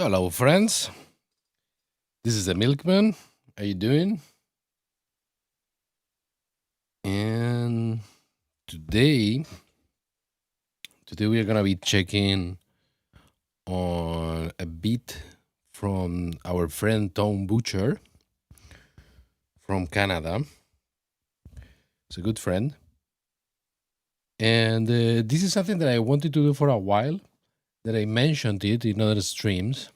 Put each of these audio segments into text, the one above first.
Hello, friends. This is the Milkman. How you doing? And today, today we are gonna be checking on a beat from our friend Tom Butcher from Canada. It's a good friend, and this is something that I wanted to do for a while. That I mentioned it in other streams.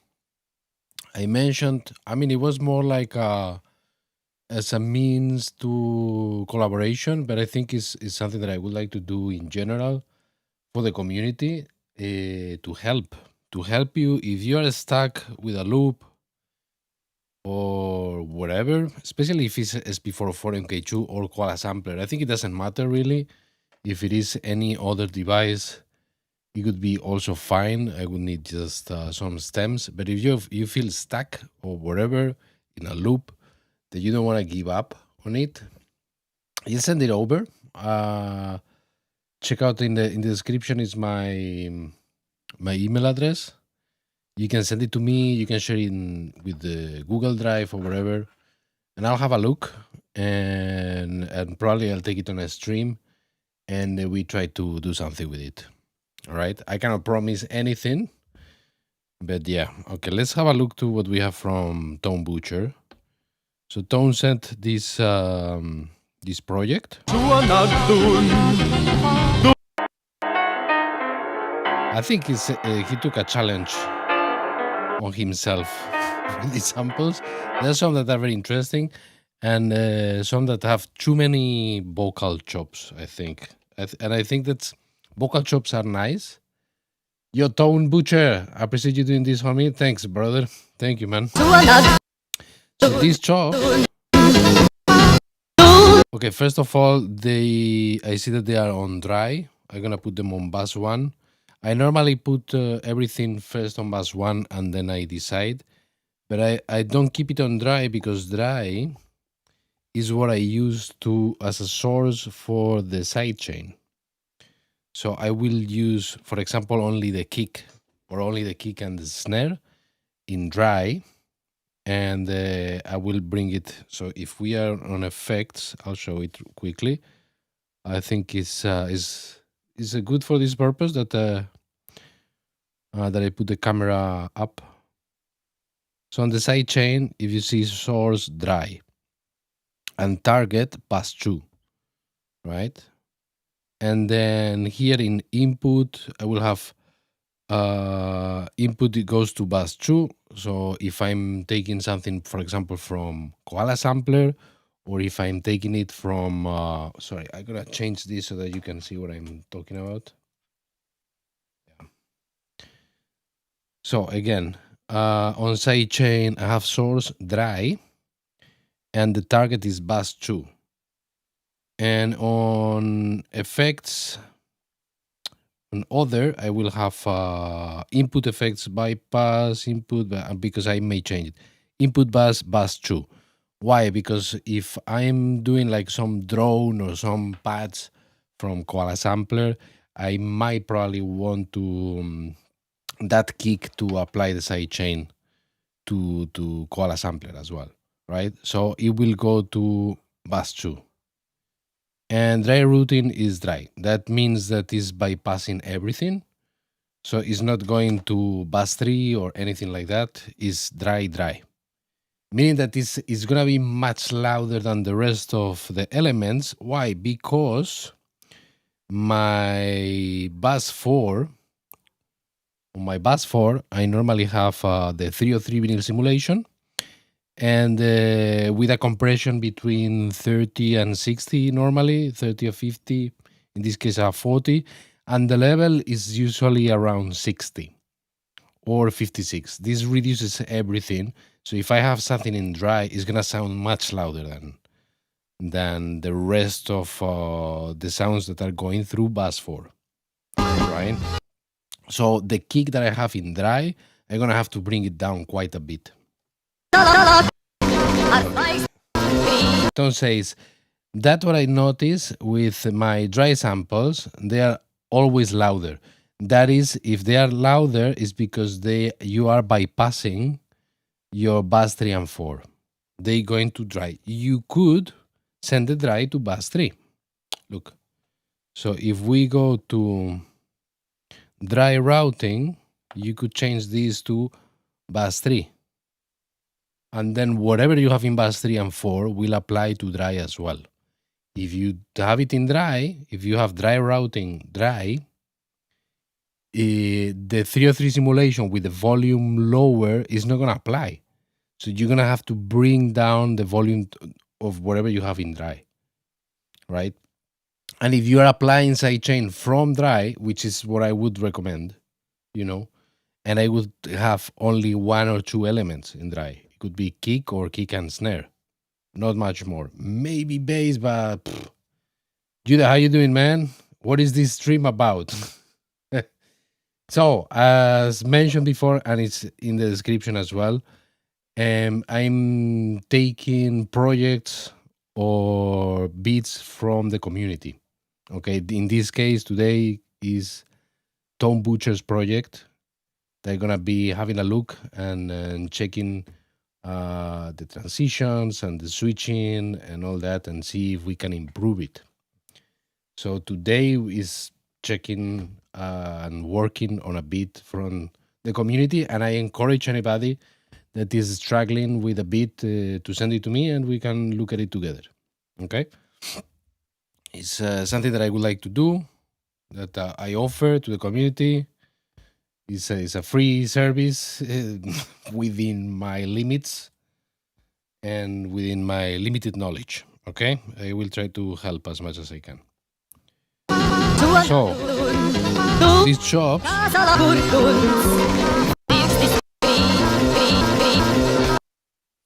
I mean, it was more like as a means to collaboration, but I think it's something that I would like to do in general for the community to help you if you are stuck with a loop or whatever, especially if it's SP404 MK2 or Koala Sampler. I think it doesn't matter really if it is any other device. It could be also fine. I would need just some stems. But if you feel stuck or whatever in a loop that you don't want to give up on it, you send it over. Check out in the description is my email address. You can send it to me. You can share it with the Google Drive or wherever, and I'll have a look and probably I'll take it on a stream and we try to do something with it. All right. I cannot promise anything, but yeah. Okay, let's have a look to what we have from Tom Butcher. So Tom sent this this project. I think he took a challenge on himself with these samples. There's some that are very interesting, and some that have too many vocal chops. I think, and I think that vocal chops are nice. Yo, Tone Butcher, I appreciate you doing this for me. Thanks, brother. Thank you, man. So these chops. Okay, first of all, I see that they are on dry. I'm gonna put them on bass 1. I normally put everything first on bass 1 and then I decide. But I don't keep it on dry because dry is what I use as a source for the sidechain. So I will use, for example, only the kick and the snare in dry, and I will bring it. So if we are on effects, I'll show it quickly. I think it's good for this purpose that I put the camera up. So on the sidechain, if you see source dry and target bass 2, right? And then here in input, I will have input, it goes to bass 2. So if I'm taking something, for example, from Koala Sampler, or if I'm taking it from, sorry, I'm gonna change this so that you can see what I'm talking about. Yeah. So again, on sidechain, I have source dry, and the target is bass 2. And on effects, on other, I will have input effects bypass input, because I may change it. Input bass 2. Why? Because if I'm doing like some drone or some pads from Koala Sampler, I might probably want to that kick to apply the sidechain to Koala Sampler as well, right? So it will go to bass 2. And dry routing is dry. That means that it's bypassing everything. So it's not going to bass 3 or anything like that. It's dry. Meaning that it's going to be much louder than the rest of the elements. Why? Because my bass 4, on my bass 4, I normally have the 303 vinyl simulation. And with a compression between 30 and 60 normally, 30 or 50, in this case 40, and the level is usually around 60 or 56. This reduces everything. So if I have something in dry, it's gonna sound much louder than the rest of the sounds that are going through bass 4, right? So the kick that I have in dry, I'm gonna have to bring it down quite a bit. Tom says, that's what I notice with my dry samples. They are always louder. That is, if they are louder, is because you are bypassing your bus 3 and 4. They going to dry. You could send the dry to bus 3. Look. So if we go to dry routing, you could change this to bus 3. And then whatever you have in bus 3 and 4 will apply to dry as well. If you have it in dry, if you have dry routing dry, the 303 simulation with the volume lower is not going to apply. So you're going to have to bring down the volume of whatever you have in dry, right? And if you are applying sidechain from dry, which is what I would recommend, and I would have only 1 or 2 elements in dry. It could be kick or kick and snare. Not much more. Maybe bass, but Judah, how you doing, man? What is this stream about? So, as mentioned before, and it's in the description as well, I'm taking projects or beats from the community. Okay, in this case, today is Tom Butcher's project. They're gonna be having a look and checking the transitions and the switching and all that, and see if we can improve it. So today is checking and working on a beat from the community, and I encourage anybody that is struggling with a beat to send it to me, and we can look at it together. Okay, it's something that I would like to do, that I offer to the community. It's a free service within my limits and within my limited knowledge. Okay, I will try to help as much as I can. So these chops,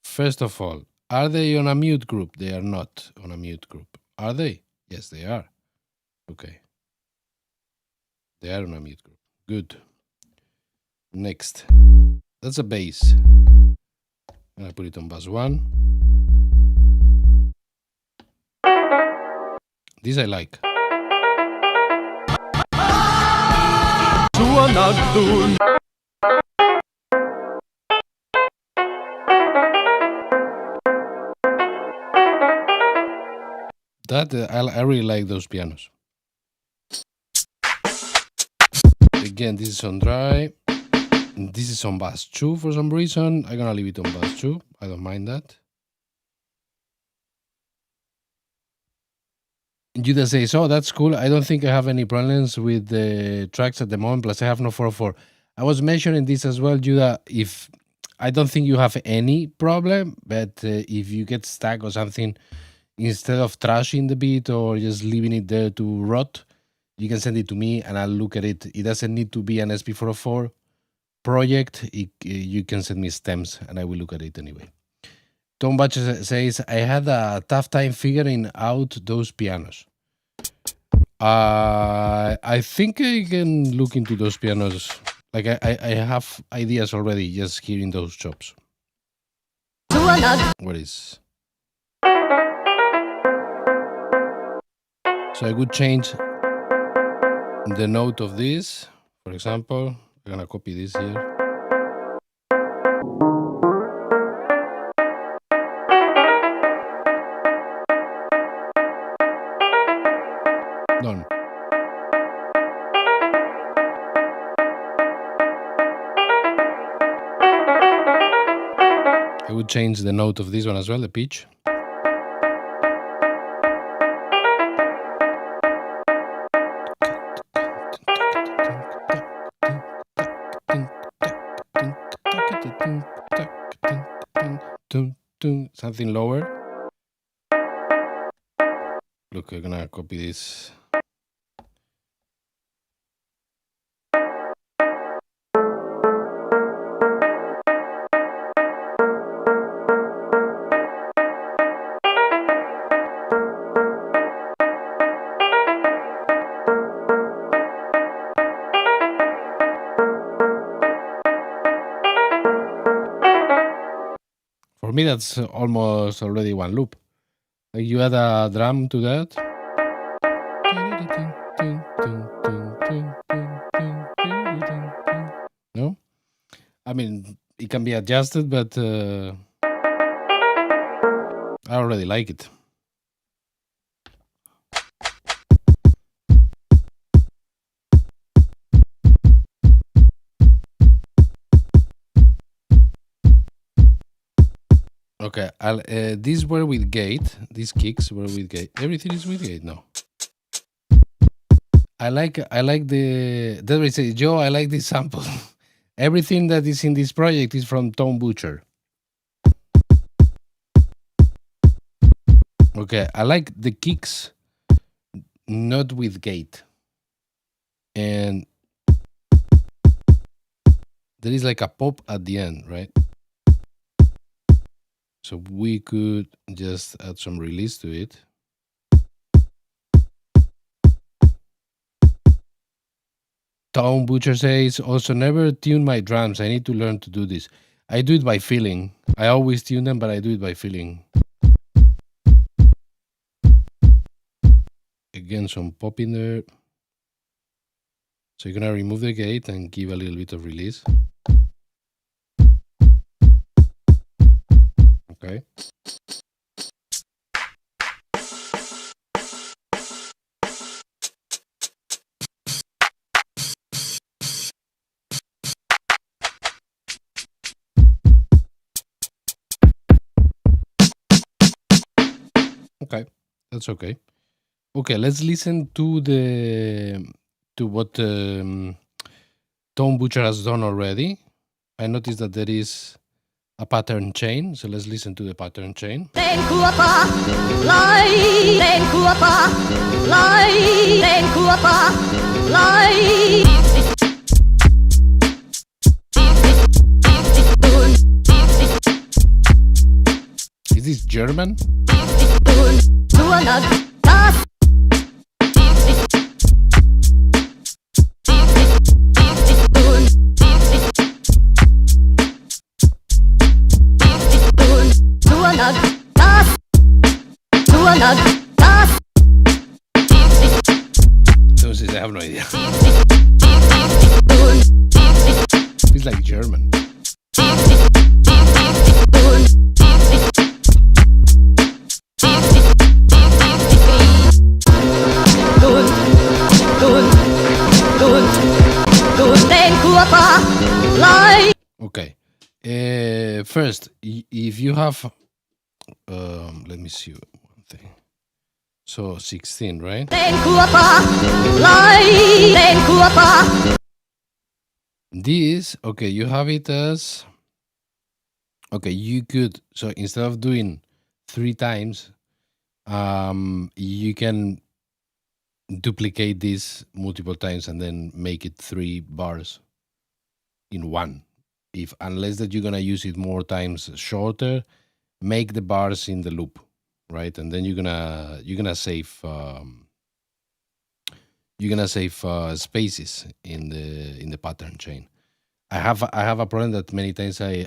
first of all, are they on a mute group? They are not on a mute group. Are they? Yes, they are. Okay. They are on a mute group. Good. Next. That's a bass. I'm gonna put it on bus 1. This I like. That I really like those pianos. Again, this is on dry. This is on bus 2 for some reason. I'm gonna leave it on bus 2. I don't mind that. Judah says, oh, that's cool. I don't think I have any problems with the tracks at the moment, plus I have no 404. I was mentioning this as well, Judah. If I don't think you have any problem, but if you get stuck or something, instead of trashing the beat or just leaving it there to rot, you can send it to me and I'll look at it. It doesn't need to be an SP404 project. You can send me stems and I will look at it anyway. Tom Batcher says, I had a tough time figuring out those pianos. I think I can look into those pianos. Like I have ideas already just hearing those chops. What is? So I could change the note of this. For example, I'm gonna copy this here. Done. I would change the note of this one as well, the pitch. Something lower. Look, I'm gonna copy this. For me, that's almost already one loop. Like you add a drum to that. mean, it can be adjusted, but I already like it. Okay, these were with gate. These kicks were with gate. Everything is with gate now. I like the. That's what I say, Joe. I like this sample. Everything that is in this project is from Tom Butcher. Okay, I like the kicks, not with gate, and there is like a pop at the end, right? So we could just add some release to it. Tom Butcher says, also never tune my drums. I need to learn to do this. I do it by feeling. I always tune them, but I do it by feeling. Again, some pop in there. So you're gonna remove the gate and give a little bit of release. Okay. Okay, that's okay. Okay, let's listen to what Tom Butcher has done already. I noticed that there is a pattern chain, so let's listen to the pattern chain. Is this German? Entonces, I have no idea. It's like German. Okay. First, if you have, let me see one thing. So 16, right? This, okay, you have it as, okay, you could, so instead of doing 3 times, you can duplicate this multiple times and then make it 3 bars in one. If unless that you're gonna use it more times shorter, make the bars in the loop, right? And then you're gonna save spaces in the pattern chain. I have a problem that many times I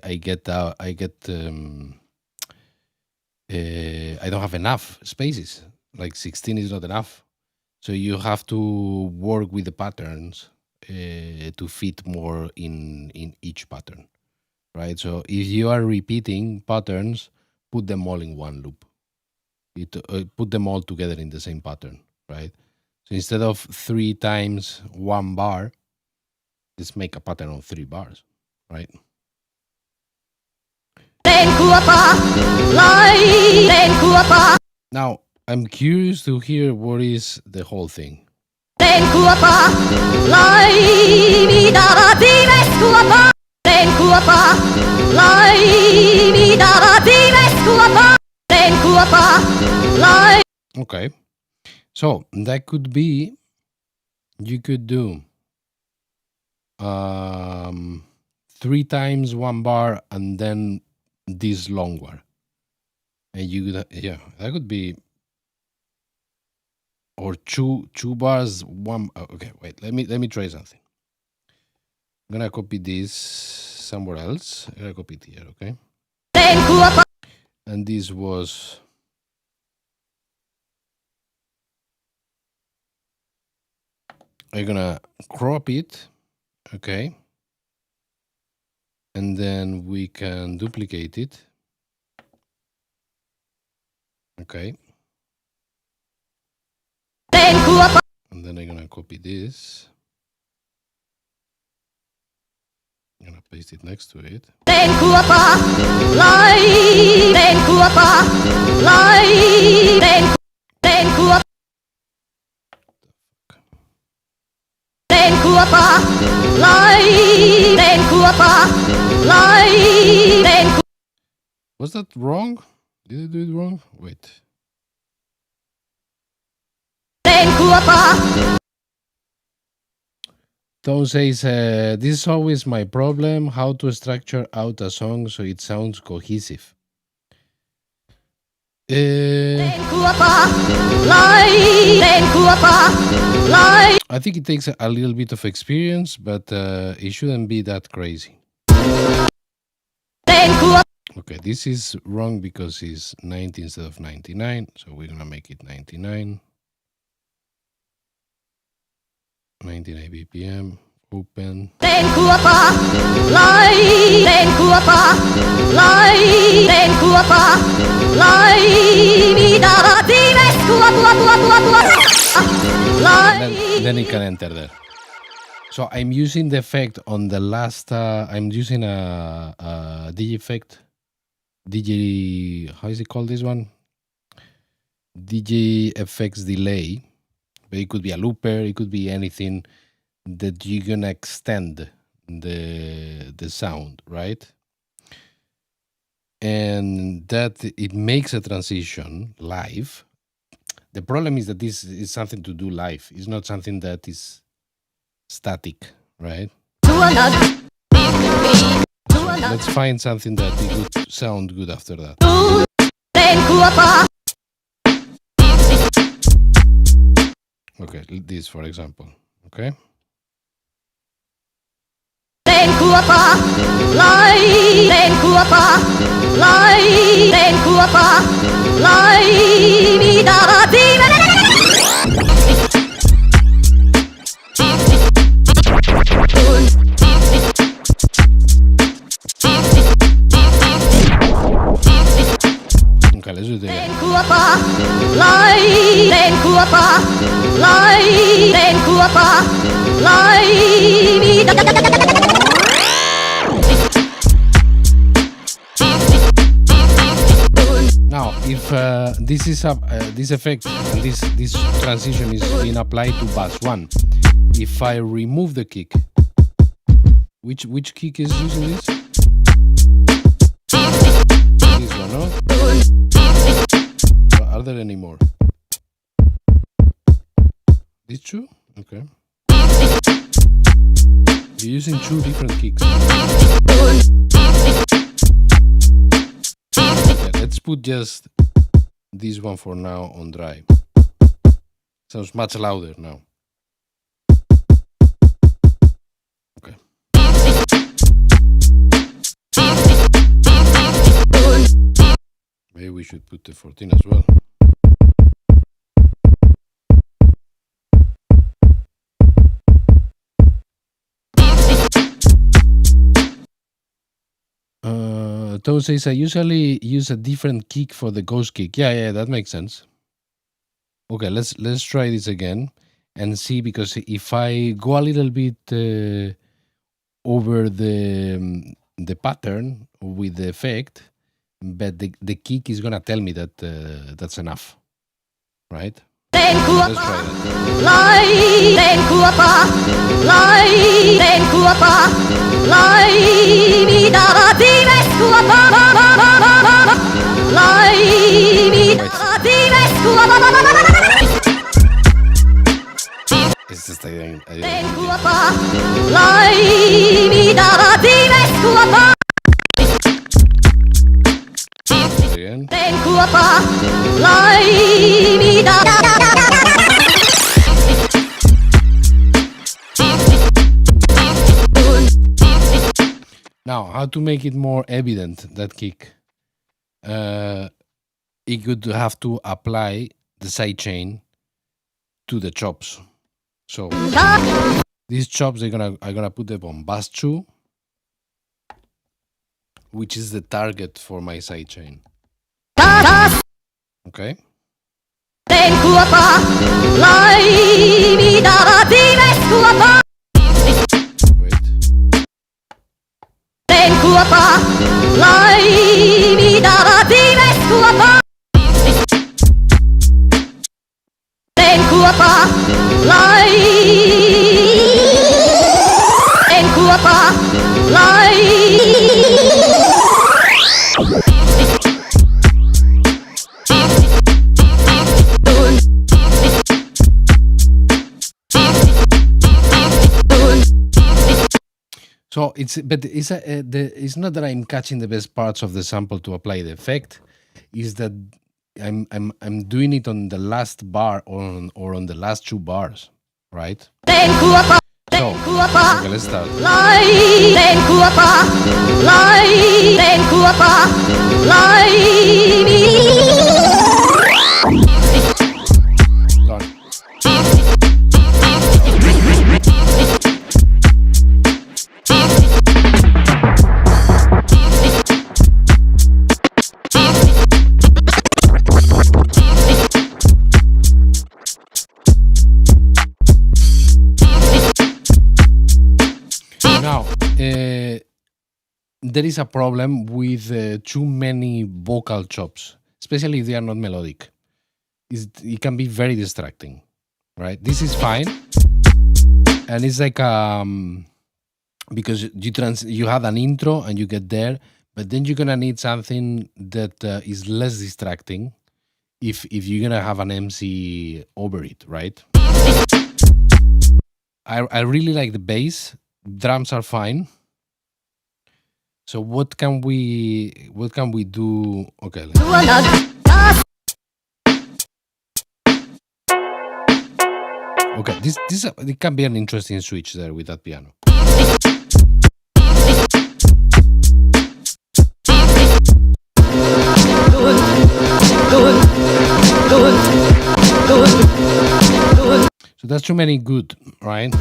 don't have enough spaces. Like 16 is not enough. So you have to work with the patterns to fit more in each pattern, right? So if you are repeating patterns, put them all in one loop. Put them all together in the same pattern, right? So instead of 3 times 1 bar, just make a pattern of 3 bars, right? Now, I'm curious to hear what is the whole thing. Okay, so that could be, you could do 3 times 1 bar and then this long one, and you could, yeah, that could be, or two bars, one. Okay, wait, let me try something. I'm gonna copy this somewhere else. I'm gonna copy it here, okay? And this was, I'm gonna crop it, okay? and then we can duplicate it. Okay. And then I'm gonna copy this. I'm gonna paste it next to it. Was that wrong? Did I do it wrong? Wait. Tom says, this is always my problem, how to structure out a song so it sounds cohesive. I think it takes a little bit of experience, but it shouldn't be that crazy. Okay, this is wrong because it's 90 instead of 99, so we're gonna make it 99. 99 BPM, open. Then it can enter there. So I'm using the effect on the last, I'm using a DJ effect. DJ, how is it called this one? DJ effects delay. But it could be a looper, it could be anything that you're gonna extend the sound, right? And that it makes a transition live. The problem is that this is something to do live. It's not something that is static, right? So let's find something that it would sound good after that. Okay, this for example, okay? Okay, let's do it again. Now, if this is this effect and this transition is being applied to bass 1, if I remove the kick, which kick is using this? This one, no? Are there any more? These two? Okay. You're using two different kicks. Okay, let's put just this one for now on dry. Sounds much louder now. Okay. Maybe we should put the 14 as well. Tom says I usually use a different kick for the ghost kick. Yeah, that makes sense. Okay, let's try this again and see, because if I go a little bit over the pattern with the effect, but the kick is gonna tell me that that's enough, right? Let's try It's just again. Now, how to make it more evident, that kick? It could have to apply the sidechain to the chops. So these chops I'm gonna put them on bass 2, which is the target for my sidechain. Okay. So it's not that I'm catching the best parts of the sample to apply the effect. Is that I'm doing it on the last bar or on the last two bars, right? So okay, let's start. Done. Now, there is a problem with too many vocal chops, especially if they are not melodic. It can be very distracting, right? This is fine, and it's like because you have an intro and you get there, but then you're gonna need something that is less distracting if you're gonna have an MC over it, right? I really like the bass. Drums are fine. So what can we do? Okay. Okay, this it can be an interesting switch there with that piano. So that's too many good, right?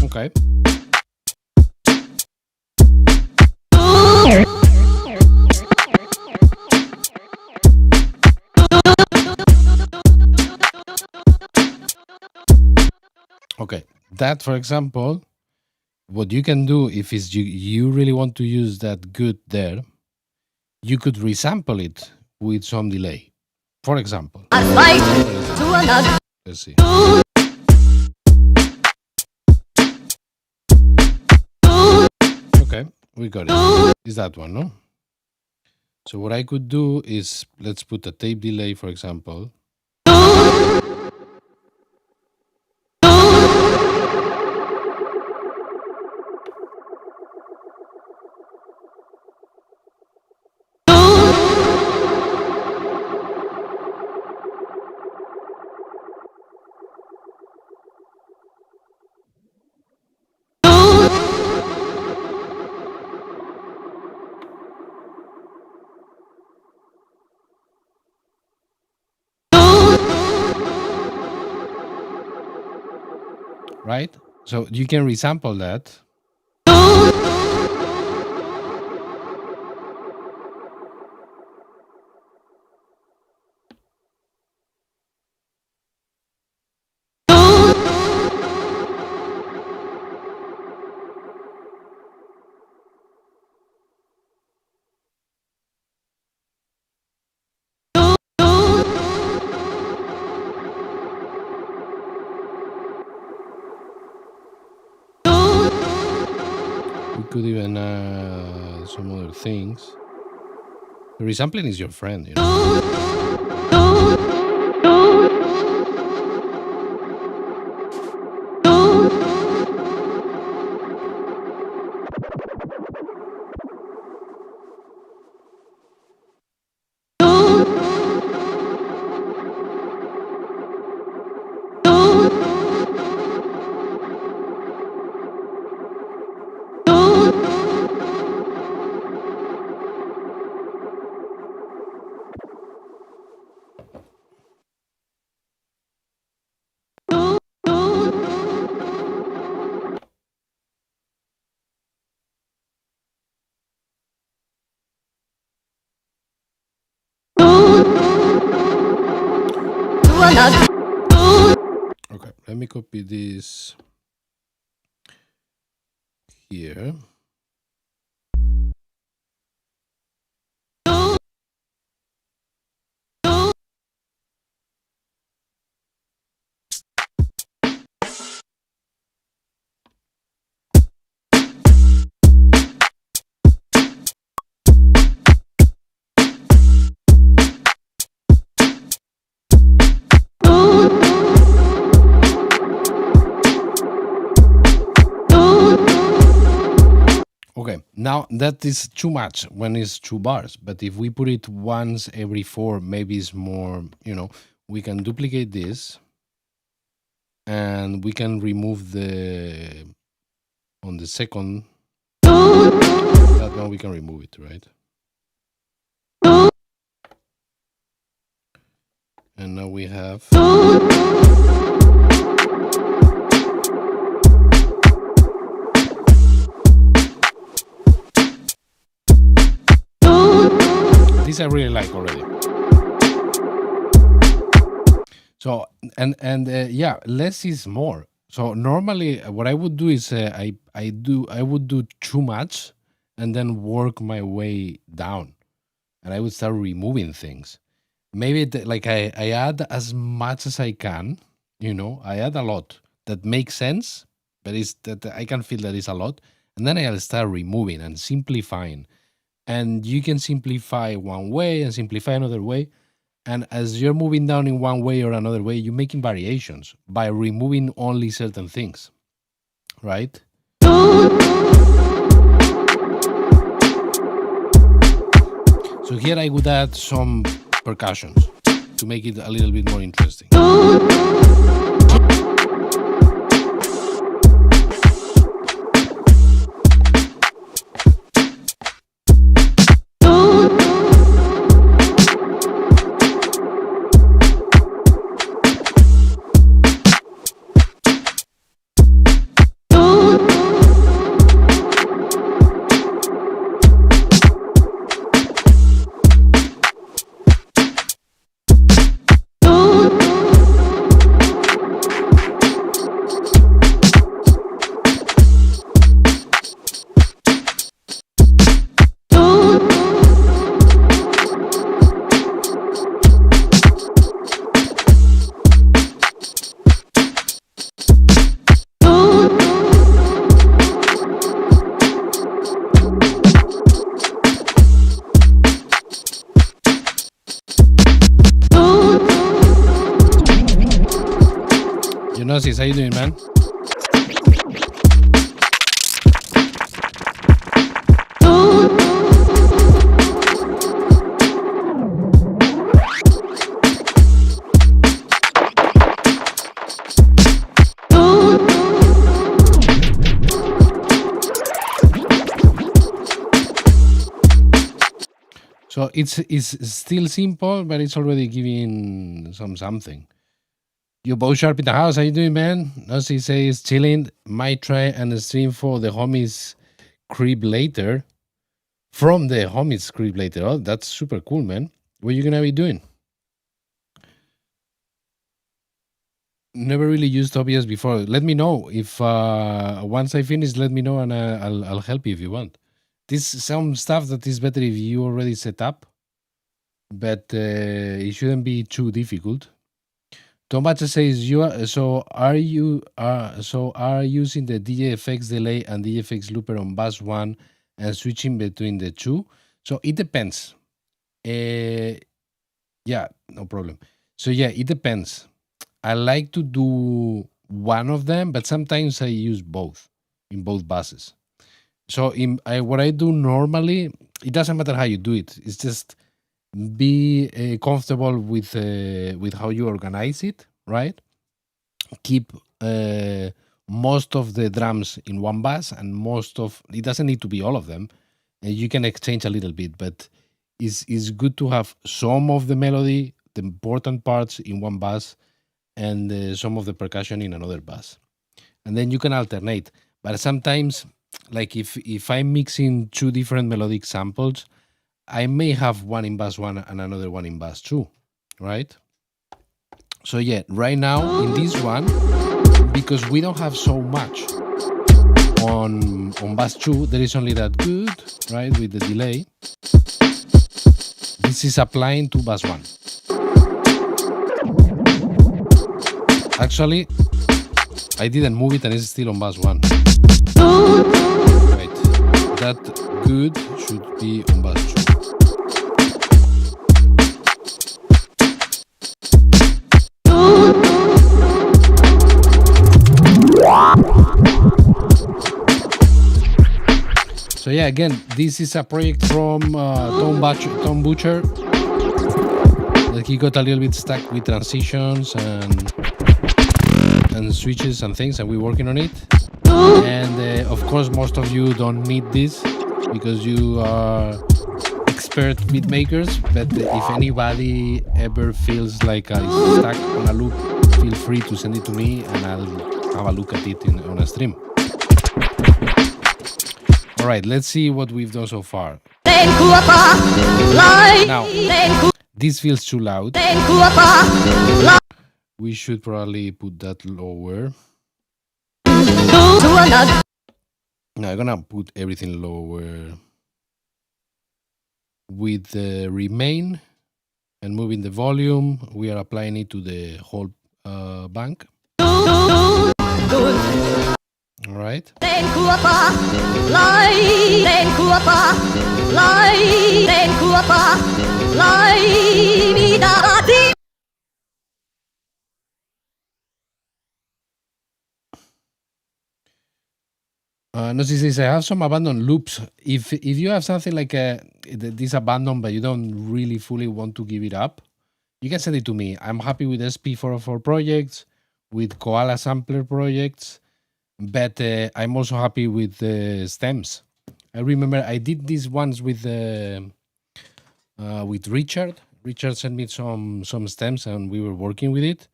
Okay. Okay, that for example, what you can do if is you really want to use that good there, you could resample it with some delay. For example, let's see. Okay, we got it. Is that one, no? So what I could do is, let's put a tape delay, for example. Right? So you can resample that. We could even some other things. The resampling is your friend, you know. Okay, let me copy this here. Okay, now that is too much when it's 2 bars, but if we put it once every 4, maybe it's more, we can duplicate this and we can remove on the second, that one we can remove it, right? And now we have. This I really like already. So yeah, less is more. So normally what I would do is I would do too much and then work my way down, and I would start removing things. Maybe like I add as much as I can. I add a lot that makes sense, but it's that I can feel that it's a lot, and then I'll start removing and simplifying. And you can simplify one way and simplify another way. And as you're moving down in one way or another way, you're making variations by removing only certain things, right? So here I would add some percussions to make it a little bit more interesting. Sis, how you doing, man? So it's still simple, but it's already giving something. You both sharp in the house. How you doing, man? Nosy says chilling. Might try and stream for the homies crib later. From the homies crib later. Oh, that's super cool, man. What are you gonna be doing? Never really used OBS before. Let me know if once I finish. Let me know, and I'll help you if you want. This is some stuff that is better if you already set up, but it shouldn't be too difficult. Tomate says are you using the DJFX delay and DJFX looper on bus 1 and switching between the two? So it depends. Yeah, no problem. So yeah, it depends. I like to do one of them, but sometimes I use both in both buses. So what I do normally, it doesn't matter how you do it. It's just be comfortable with how you organize it, right? Keep most of the drums in one bus, and it doesn't need to be all of them. You can exchange a little bit, but it's good to have some of the melody, the important parts in one bus, and some of the percussion in another bus, and then you can alternate. But sometimes, like if I'm mixing two different melodic samples, I may have one in bus 1 and another one in bus 2, right? So yeah, right now in this one, because we don't have so much on bus 2, there is only that good, right, with the delay. This is applying to bus 1. Actually, I didn't move it and it's still on bus 1. Wait, that good should be on bus 2. So yeah, again, this is a project from Tom Butcher. That he got a little bit stuck with transitions and switches and things, and we're working on it. And of course, most of you don't need this because you are expert beat makers. But if anybody ever feels like it's stuck on a loop, feel free to send it to me, and I'll have a look at it on a stream. All right, let's see what we've done so far. Now, this feels too loud. We should probably put that lower. Now I'm gonna put everything lower with the remain and moving the volume. We are applying it to the whole bank. All right. Notice this, I have some abandoned loops. If you have something like this abandoned, but you don't really fully want to give it up, you can send it to me. I'm happy with SP404 projects, with Koala Sampler projects, but I'm also happy with the stems. I remember I did this once with Richard. Richard sent me some stems and we were working with it.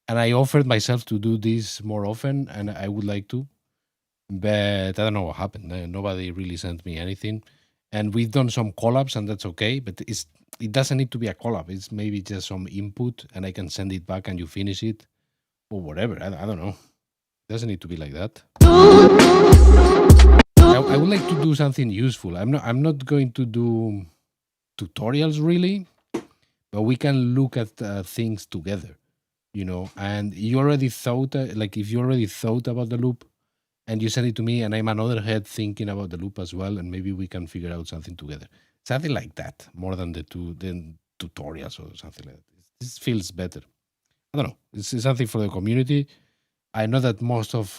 And I offered myself to do this more often, and I would like to. But I don't know what happened. Nobody really sent me anything. And we've done some collabs, and that's okay. But it doesn't need to be a collab. It's maybe just some input, and I can send it back and you finish it or whatever. I don't know. It doesn't need to be like that. I would like to do something useful. I'm not going to do tutorials really, but we can look at things together, you know. And you already thought, like if you already thought about the loop, and you send it to me, and I'm another head thinking about the loop as well, and maybe we can figure out something together. Something like that, more than the tutorials or something like that. This feels better. I don't know. It's something for the community. I know that most of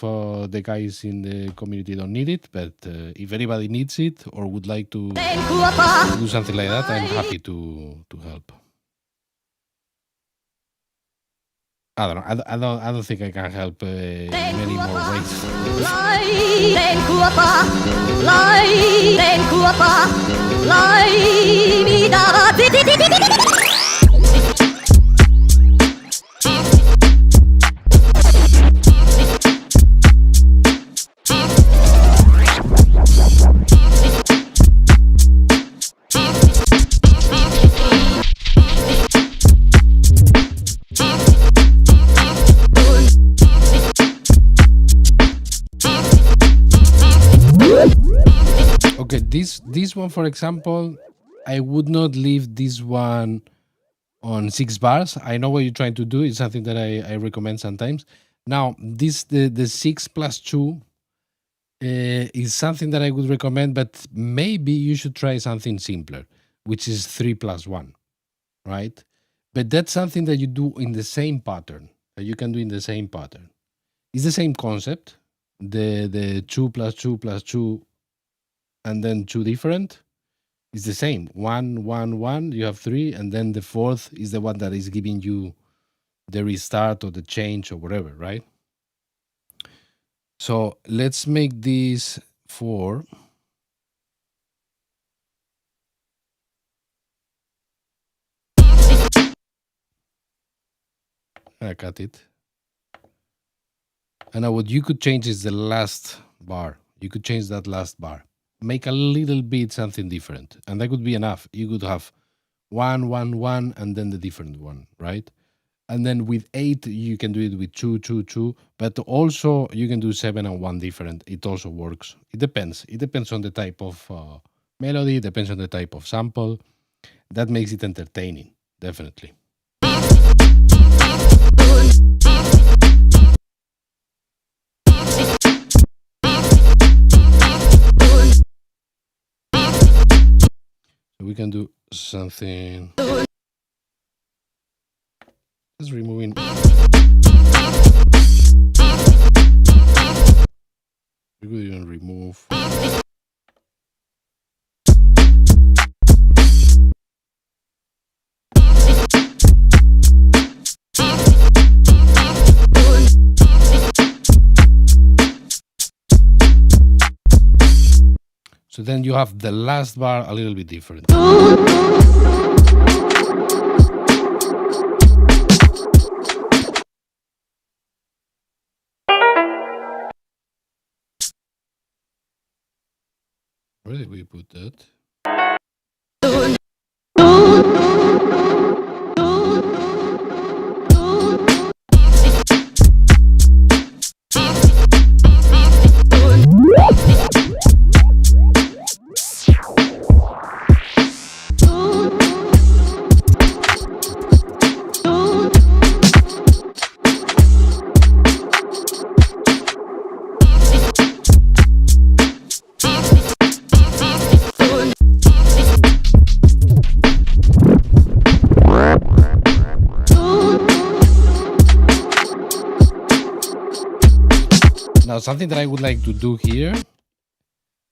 the guys in the community don't need it, but if anybody needs it or would like to do something like that, I'm happy to help. I don't know. I don't think I can help in many more ways. Okay, this one, for example, I would not leave this one on 6 bars. I know what you're trying to do. It's something that I recommend sometimes. Now, this the 6 plus 2 is something that I would recommend, but maybe you should try something simpler, which is 3 plus 1, right? But that's something that you do in the same pattern, that you can do in the same pattern. It's the same concept, the 2 plus 2 plus 2, and then 2 different. It's the same, 1, 1, 1, you have 3, and then the 4th is the one that is giving you the restart or the change or whatever, right? So let's make this 4. I cut it. And now what you could change is the last bar. You could change that last bar. Make a little bit something different. And that could be enough. You could have 1, 1, 1, and then the different one, right? And then with 8, you can do it with 2, 2, 2. But also, you can do 7 and 1 different. It also works. It depends. It depends on the type of melody. It depends on the type of sample. That makes it entertaining, definitely. So we can do something. Just removing. We could even remove. So then you have the last bar a little bit different. Where did we put that? Now, something that I would like to do here,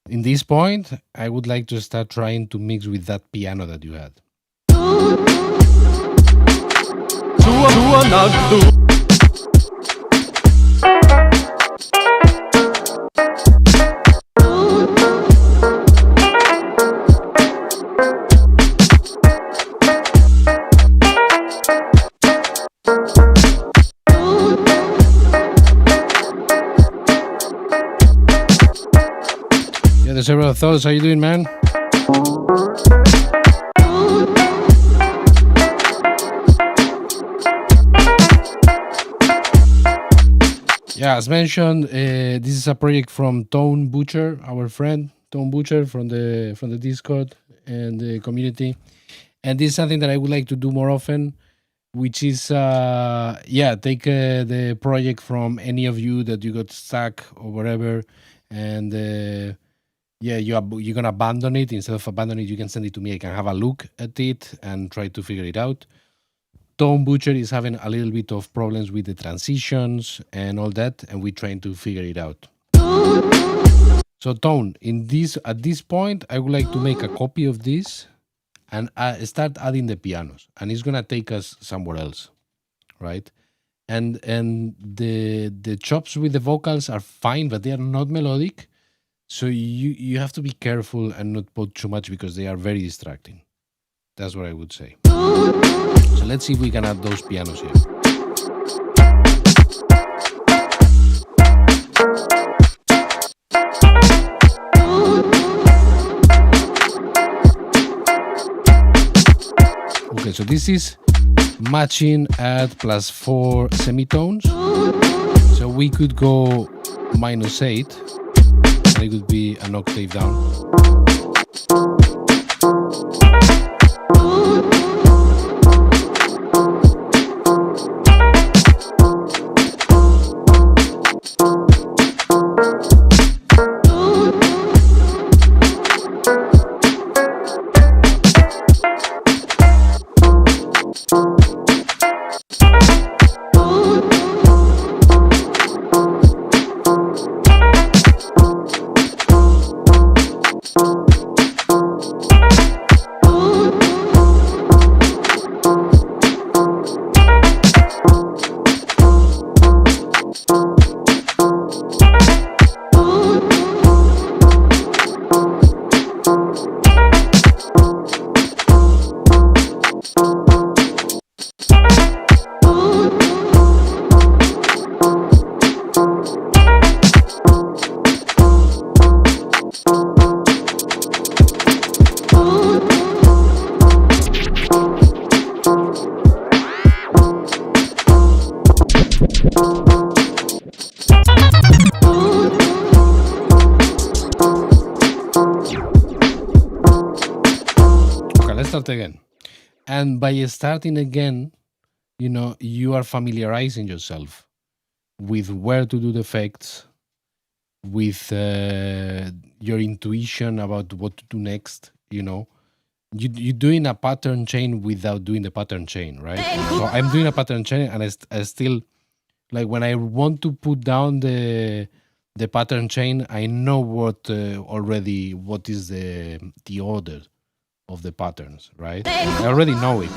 in this point, I would like to start trying to mix with that piano that you had. Yeah, there's several thoughts. How you doing, man? Yeah, as mentioned, this is a project from Tone Butcher, our friend Tone Butcher from the Discord and the community, and this is something that I would like to do more often, which is take the project from any of you that you got stuck or whatever, and you're gonna abandon it. Instead of abandon it, you can send it to me. I can have a look at it and try to figure it out. Tone Butcher is having a little bit of problems with the transitions and all that, and we're trying to figure it out. So Tone, at this point, I would like to make a copy of this and start adding the pianos, and it's gonna take us somewhere else, right? And the chops with the vocals are fine, but they are not melodic. So you have to be careful and not put too much because they are very distracting. That's what I would say. So let's see if we can add those pianos here. Okay, so this is matching at +4 semitones. So we could go -8, and it would be an octave down. And by starting again, you are familiarizing yourself with where to do the effects, with your intuition about what to do next. You're doing a pattern chain without doing the pattern chain, right? So I'm doing a pattern chain, and I still, like, when I want to put down the pattern chain, I know what is the order of the patterns, right? I already know it.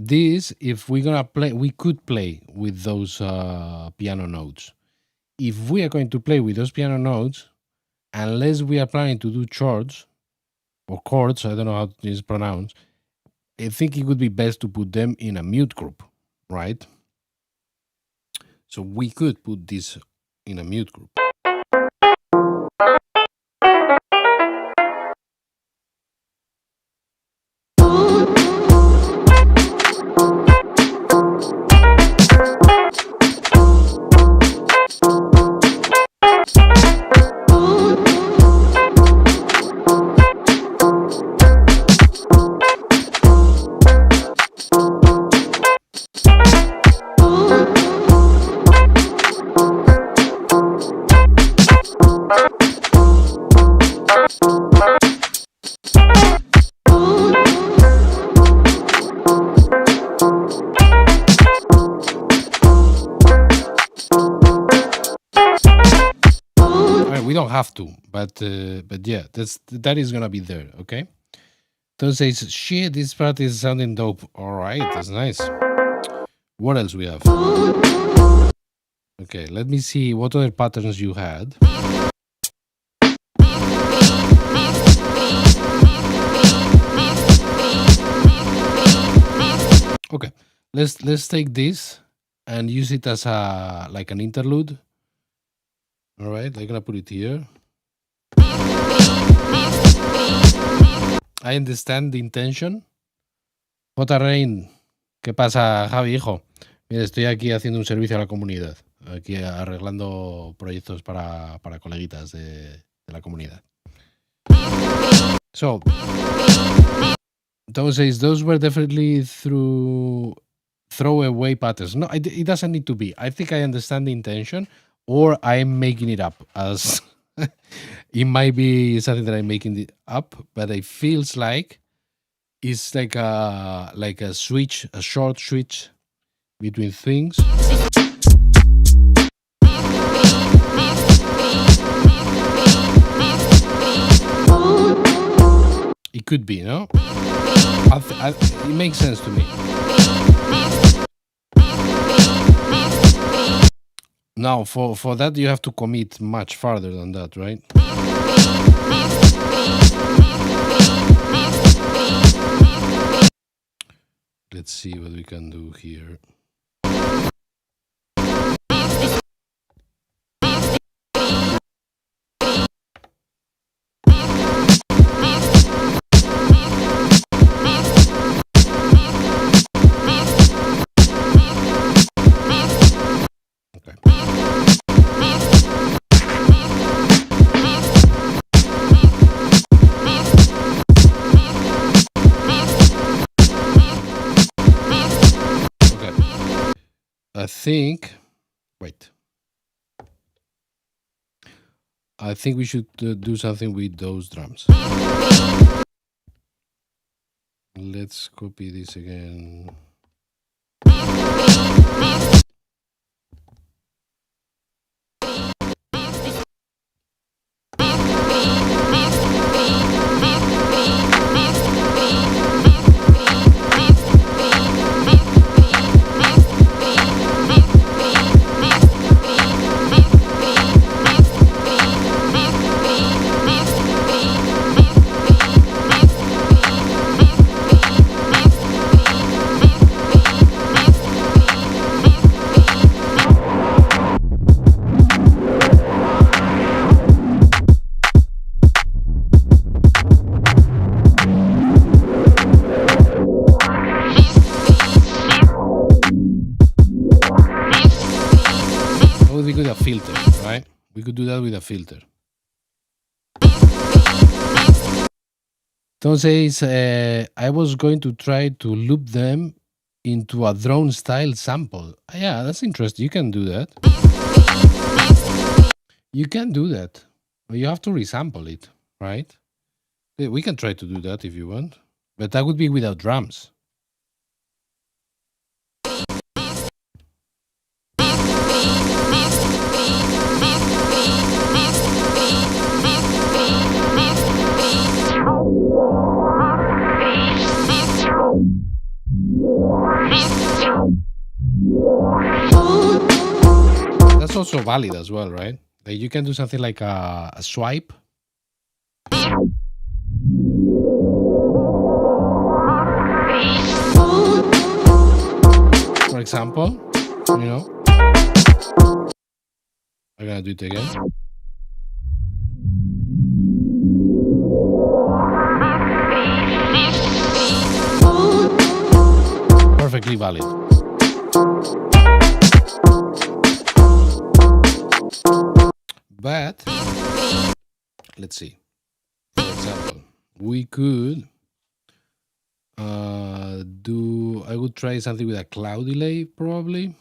This, if we're gonna play, we could play with those piano notes. If we are going to play with those piano notes, unless we are planning to do chords or chords, I don't know how it is pronounced, I think it would be best to put them in a mute group, right? So we could put this in a mute group. We don't have to, but yeah, that is gonna be there. Okay. So says, shit, this part is sounding dope. All right, that's nice. What else we have? Okay, let me see what other patterns you had. Okay, let's take this and use it as like an interlude. All right, I'm gonna put it here. I understand the intention. J. Rain, ¿qué pasa, Javi, hijo? Mira, estoy aquí haciendo un servicio a la comunidad, aquí arreglando proyectos para coleguitas de la comunidad. So, Tom says, those were definitely throwaway patterns. No, it doesn't need to be. I think I understand the intention, or I'm making it up. As it might be something that I'm making it up, but it feels like it's like a switch, a short switch between things. It could be, no? It makes sense to me. Now, for that, you have to commit much farther than that, right? Let's see what we can do here. think, wait. I think we should do something with those drums. Let's copy this again. We could have filter, right? We could do that with a filter. Tom says, I was going to try to loop them into a drone style sample. Yeah, that's interesting. You can do that. You can do that. But you have to resample it, right? We can try to do that if you want. But that would be without drums. That's also valid as well, right? Like you can do something like a swipe. For example, you know. I'm gonna do it again. Perfectly valid. But let's see. For example, we could I would try something with a cloud delay probably.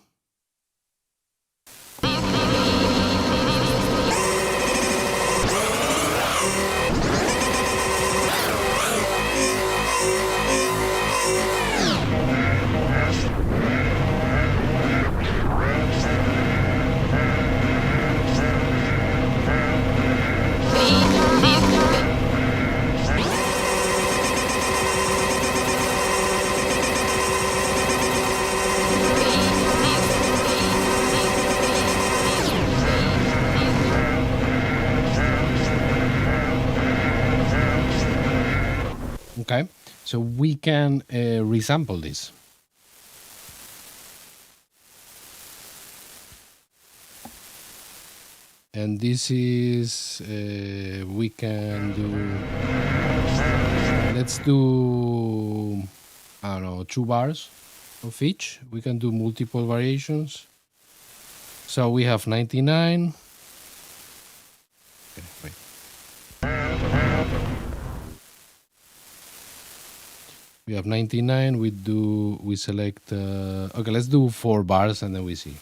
Okay, so we can resample this. And this is, we can do, let's do, I don't know, 2 bars of each. We can do multiple variations. So we have 99. Okay, wait. We have 99, we select, okay, let's do 4 bars and then we see.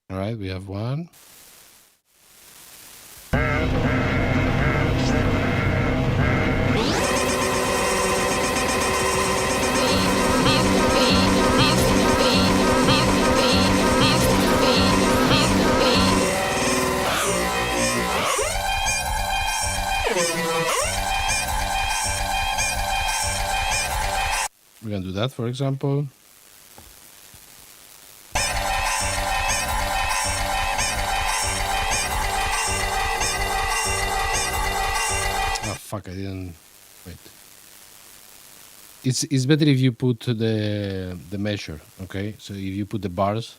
All right, we have 1. We're gonna do that, for example. Oh fuck! I didn't wait. It's better if you put the measure. Okay, so if you put the bars,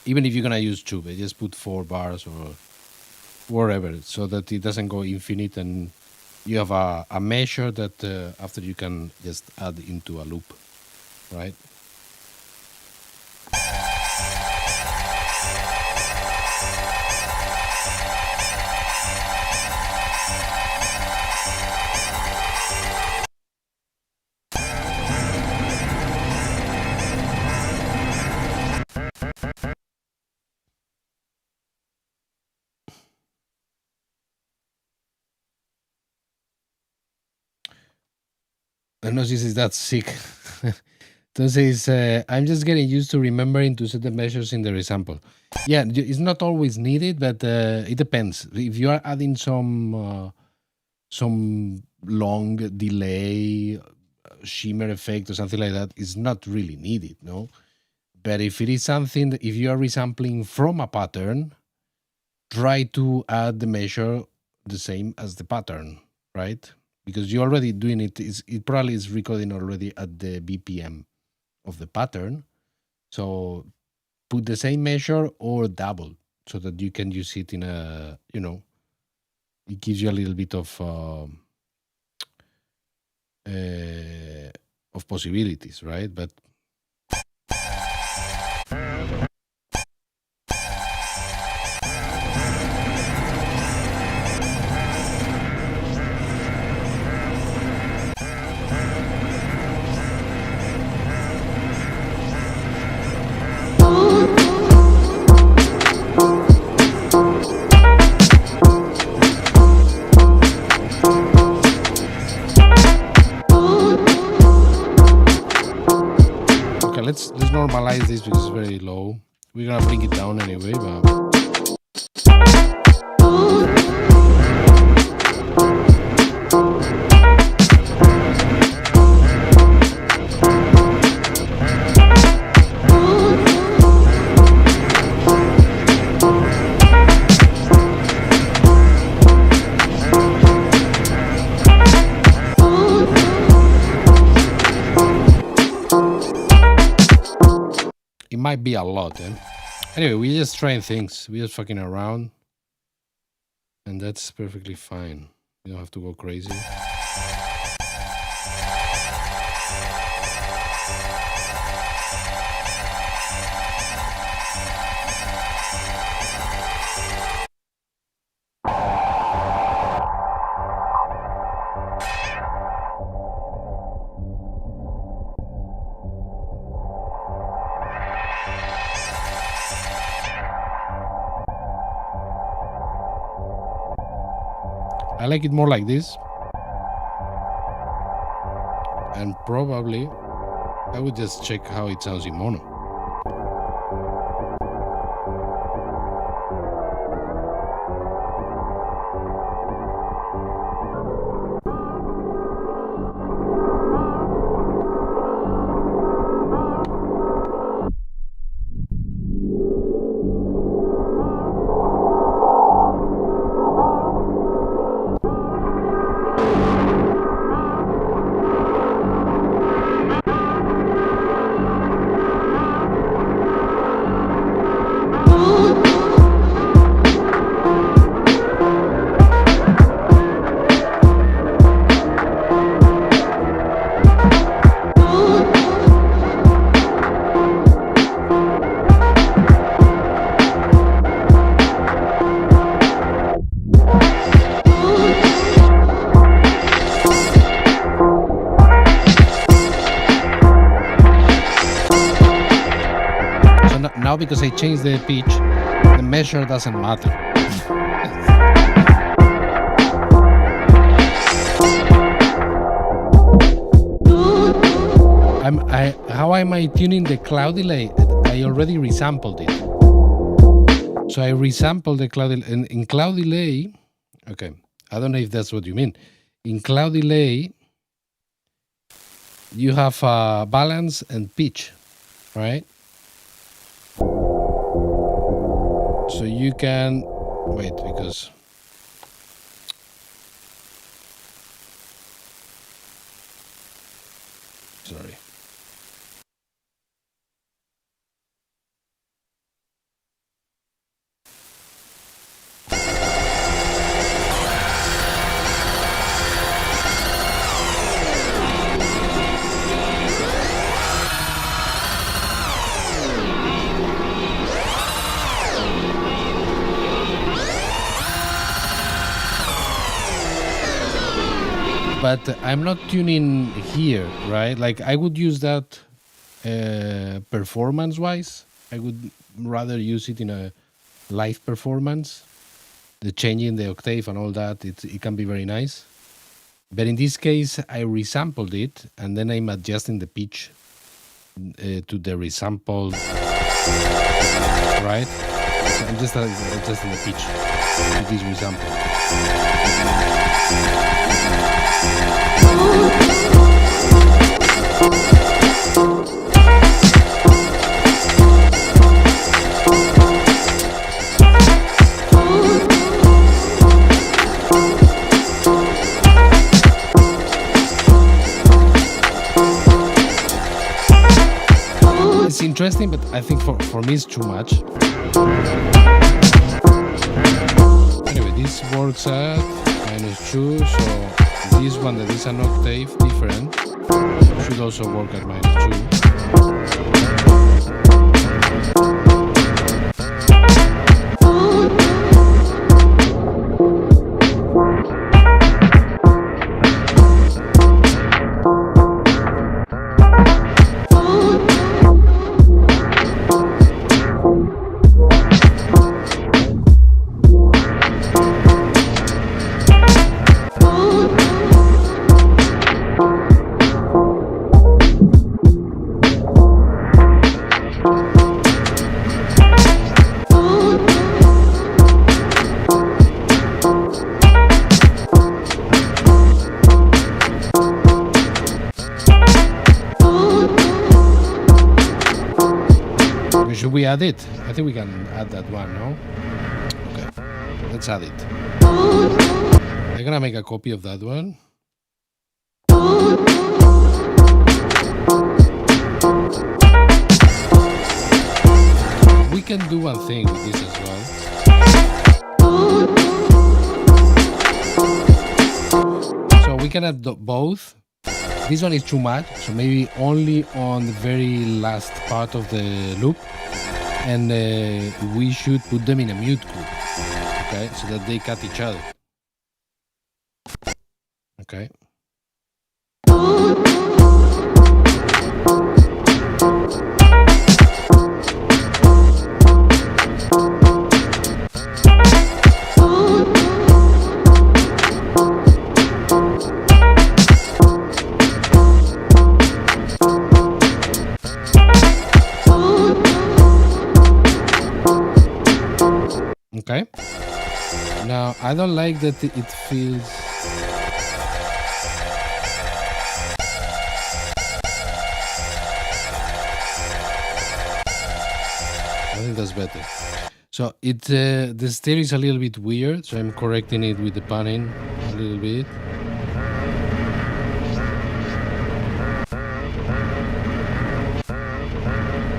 even if you're gonna use 2, but just put 4 bars or whatever, so that it doesn't go infinite and you have a measure that after you can just add into a loop, right? Gnosis is that sick. Entonces, I'm just getting used to remembering to set the measures in the resample. Yeah, it's not always needed, but it depends. If you are adding some long delay, shimmer effect or something like that, it's not really needed, no? But if it is something, if you are resampling from a pattern, try to add the measure the same as the pattern, right? Because you're already doing it, it probably is recording already at the BPM of the pattern. So put the same measure or double so that you can use it in a, it gives you a little bit of possibilities, right? But okay, let's normalize this because it's very low. We're gonna bring it down anyway, but it might be a lot, eh? Anyway, we're just trying things. We're just fucking around. And that's perfectly fine. You don't have to go crazy. I like it more like this. And probably I would just check how it sounds in mono. Now because I changed the pitch, the measure doesn't matter. How am I tuning the cloud delay? I already resampled it. So I resampled the cloud delay. In cloud delay, okay, I don't know if that's what you mean. In cloud delay, you have balance and pitch, right? So you can wait because sorry. But I'm not tuning here, right? Like I would use that performance-wise. I would rather use it in a live performance. The changing the octave and all that, it can be very nice. But in this case, I resampled it, and then I'm adjusting the pitch to the resampled, right? So I'm just adjusting the pitch to this resample. It's interesting, but I think for me it's too much. Anyway, this works at -2, so this one that is an octave different should also work at -2. Should we add it? I think we can add that one, no? Okay, let's add it. I'm gonna make a copy of that one. We can do one thing with this as well. So we can add both. This one is too much, so maybe only on the very last part of the loop. And we should put them in a mute group, okay, so that they cut each other. Okay. Okay. Now, I don't like that it feels... I think that's better. So it the stereo is a little bit weird, so I'm correcting it with the panning a little bit.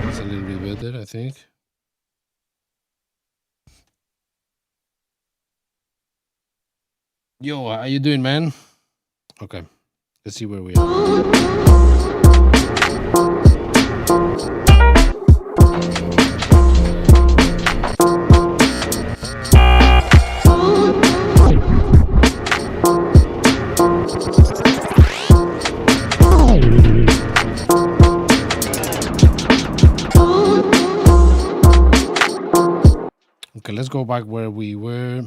It's a little bit better, I think. Yo, how you doing, man? Okay, let's see where we are. Okay, let's go back where we were.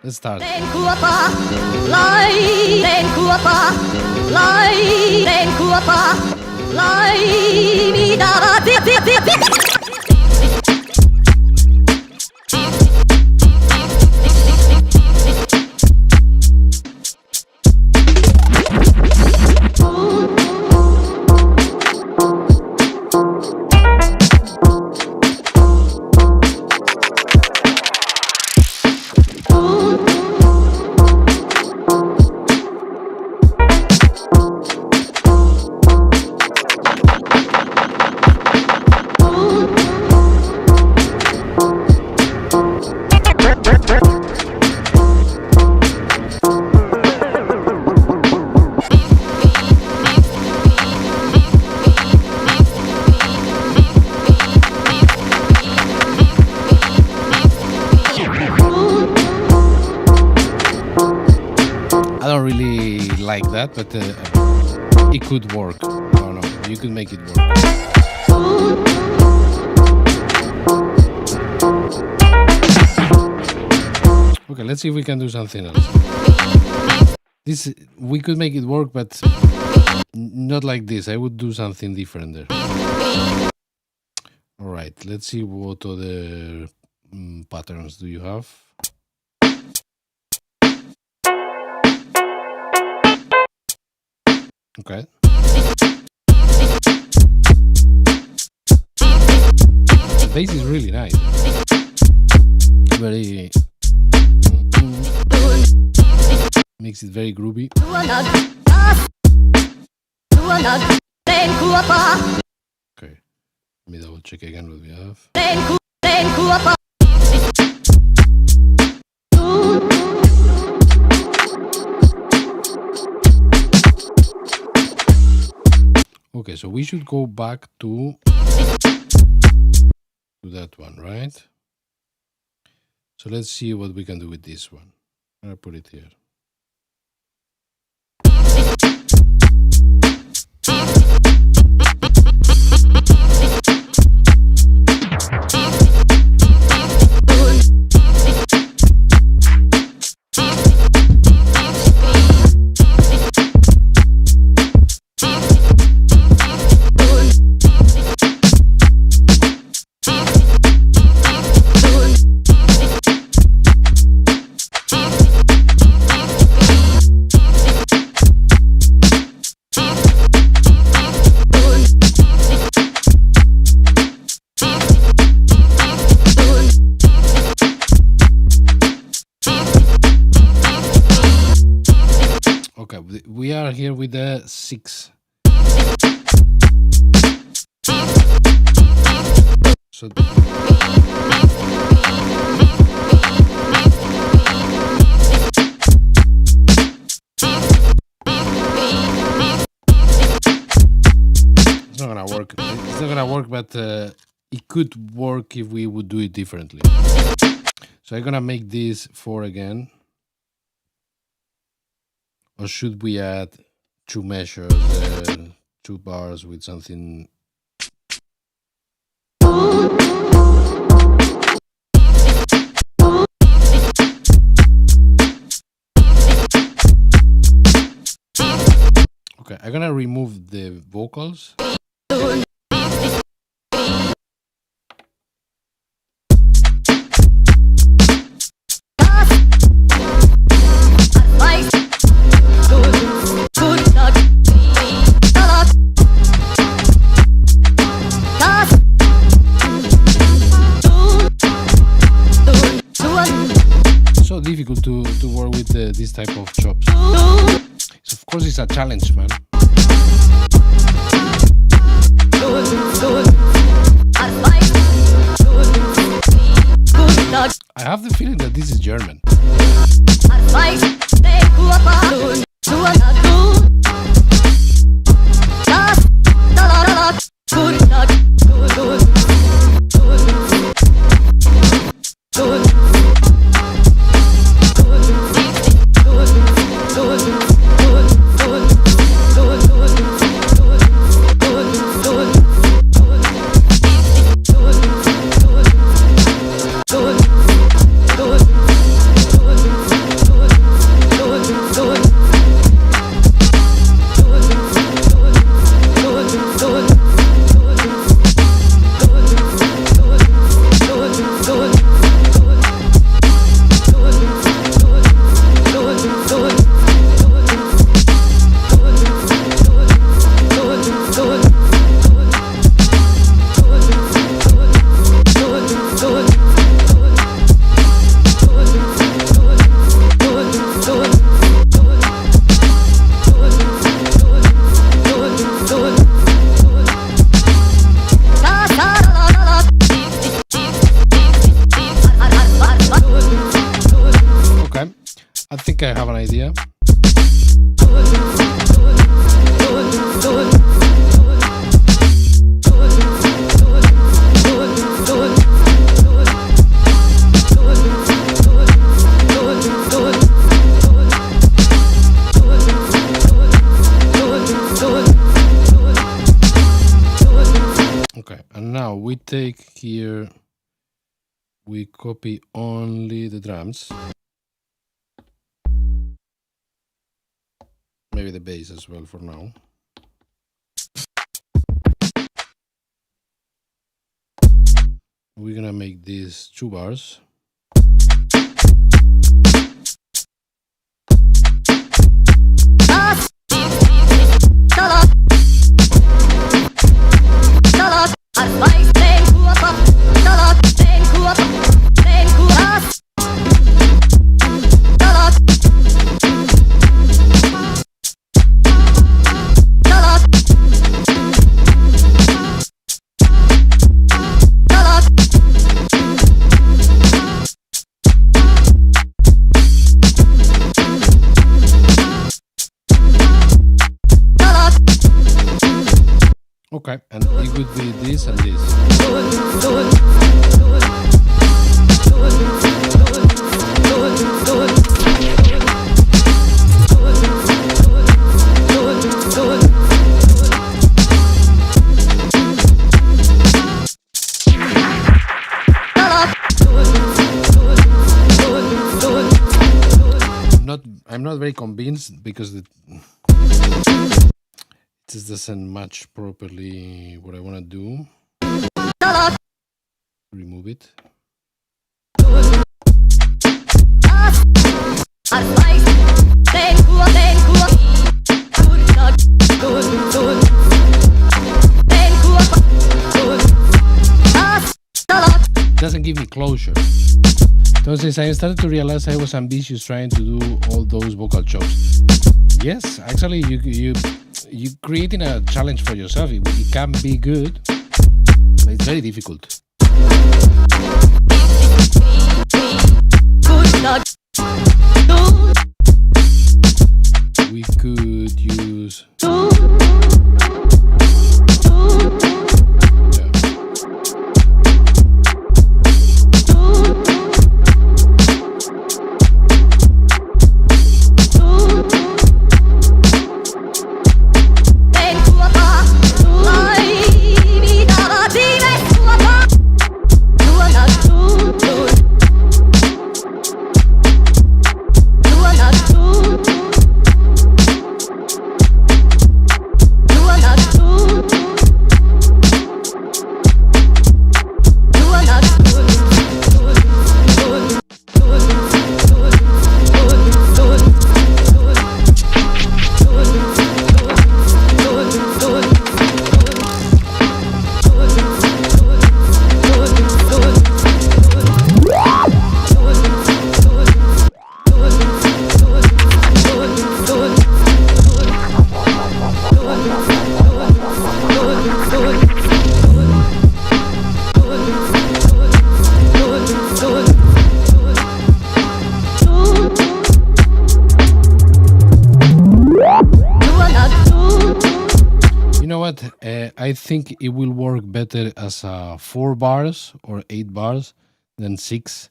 Let's start. that, but it could work. Oh no, you could make it work. Okay, let's see if we can do something else. This, we could make it work, but not like this. I would do something different there. All right, let's see what other patterns do you have. Okay. The bass is really nice. Very makes it very groovy. Okay, let me double check again what we have. Okay, so we should go back to that one, right? So let's see what we can do with this one. I'm gonna put it here. Okay, we are here with the 6. So it's not gonna work. It's not gonna work, but it could work if we would do it differently. So I'm gonna make this 4 again. Or should we add 2 measures, 2 bars with something? Okay, I'm gonna remove the vocals. So difficult to work with this type of chops. So of course it's a challenge, man. I have the feeling that this is German. now we take here, we copy only the drums, maybe the bass as well for now. We're gonna make these 2 bars. Okay, and it would be this and this. I'm not very convinced because it just doesn't match properly what I want to do. Remove it. Doesn't give me closure. Entonces I started to realize I was ambitious trying to do all those vocal chops. Yes, actually you creating a challenge for yourself. It can be good, but it's very difficult. We could use I think it will work better as 4 bars or 8 bars than 6,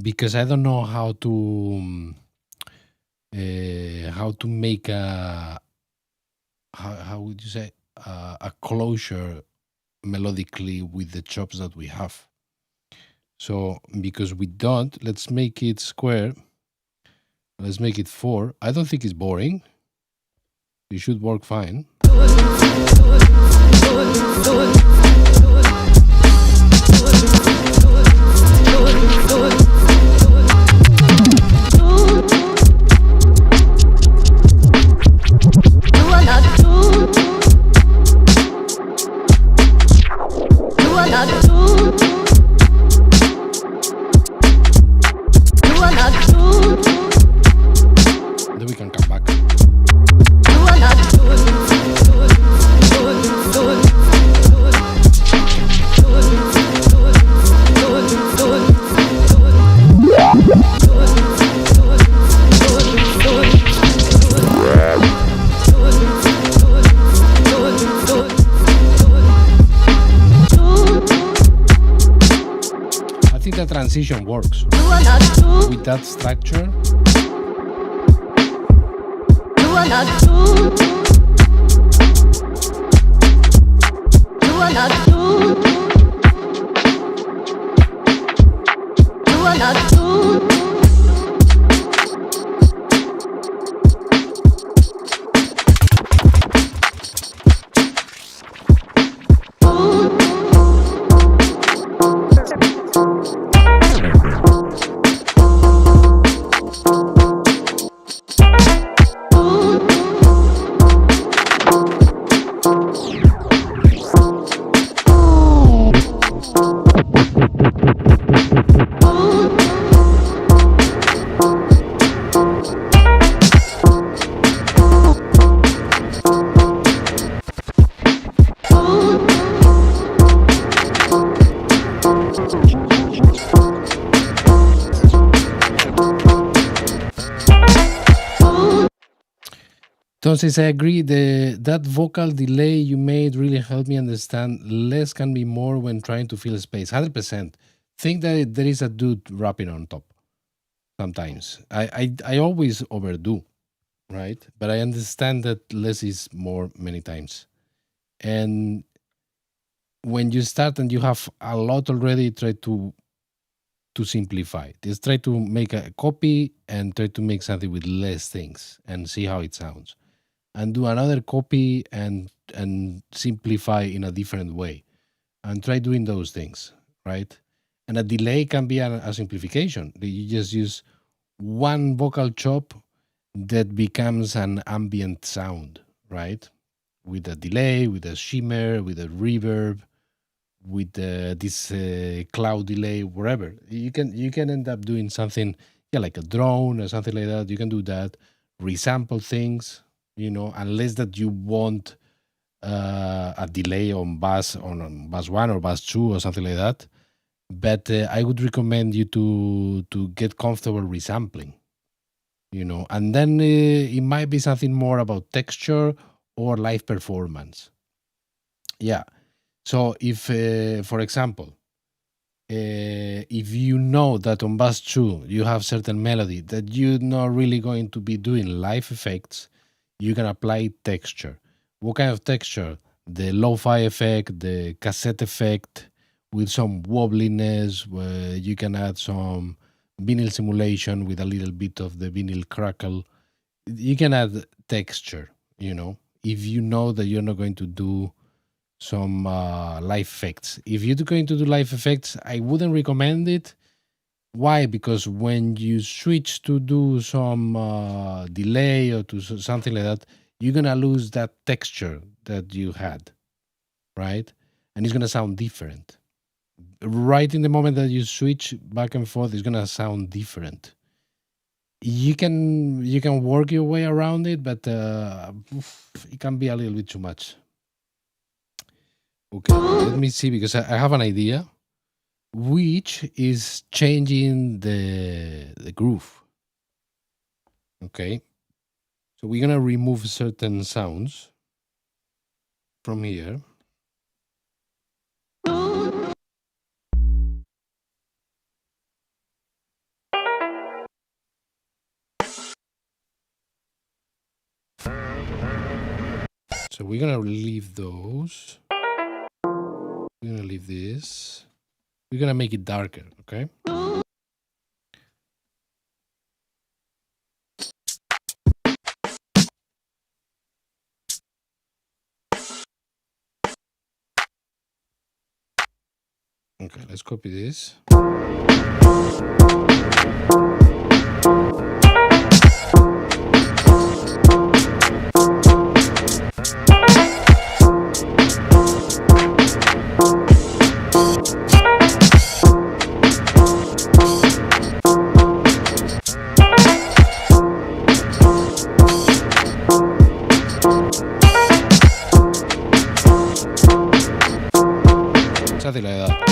because I don't know how to make a how would you say a closure melodically with the chops that we have. So because we don't, let's make it square. Let's make it 4. I don't think it's boring. It should work fine. Then we can come back. I think the transition works with that structure. says I agree. That vocal delay you made really helped me understand less can be more when trying to fill space. 100%. Think that there is a dude rapping on top. Sometimes I always overdo, right? But I understand that less is more many times. And when you start and you have a lot already, try to simplify. Just try to make a copy and try to make something with less things and see how it sounds. And do another copy and simplify in a different way. And try doing those things, right? And a delay can be a simplification. You just use one vocal chop that becomes an ambient sound, right? With a delay, with a shimmer, with a reverb, with this cloud delay, wherever you can end up doing something, yeah, like a drone or something like that. You can do that, resample things, unless that you want a delay on bass one or bass two or something like that. But I would recommend you to get comfortable resampling, and then it might be something more about texture or live performance. Yeah. So if, for example, if you know that on bass 2 you have certain melody that you're not really going to be doing live effects, you can apply texture. What kind of texture? The lo-fi effect, the cassette effect with some wobbliness, where you can add some vinyl simulation with a little bit of the vinyl crackle. You can add texture, if you know that you're not going to do some live effects. If you're going to do live effects, I wouldn't recommend it. Why? Because when you switch to do some delay or to something like that, you're gonna lose that texture that you had, right? And it's gonna sound different. Right in the moment that you switch back and forth, it's gonna sound different. You can work your way around it, but it can be a little bit too much. Okay, let me see, because I have an idea, which is changing the groove. Okay, so we're gonna remove certain sounds from here. So we're gonna leave those. We're gonna leave this. We're gonna make it darker, okay? Okay, let's copy this. Something like that.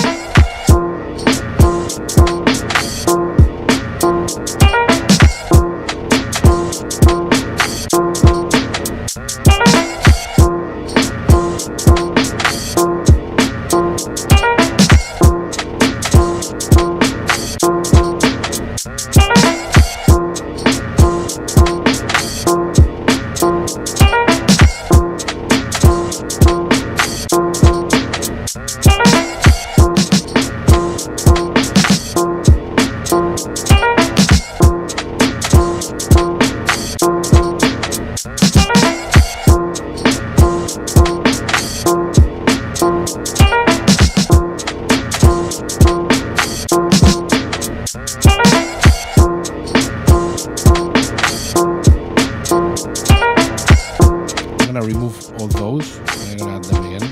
I'm gonna remove all those and I'm gonna add them again.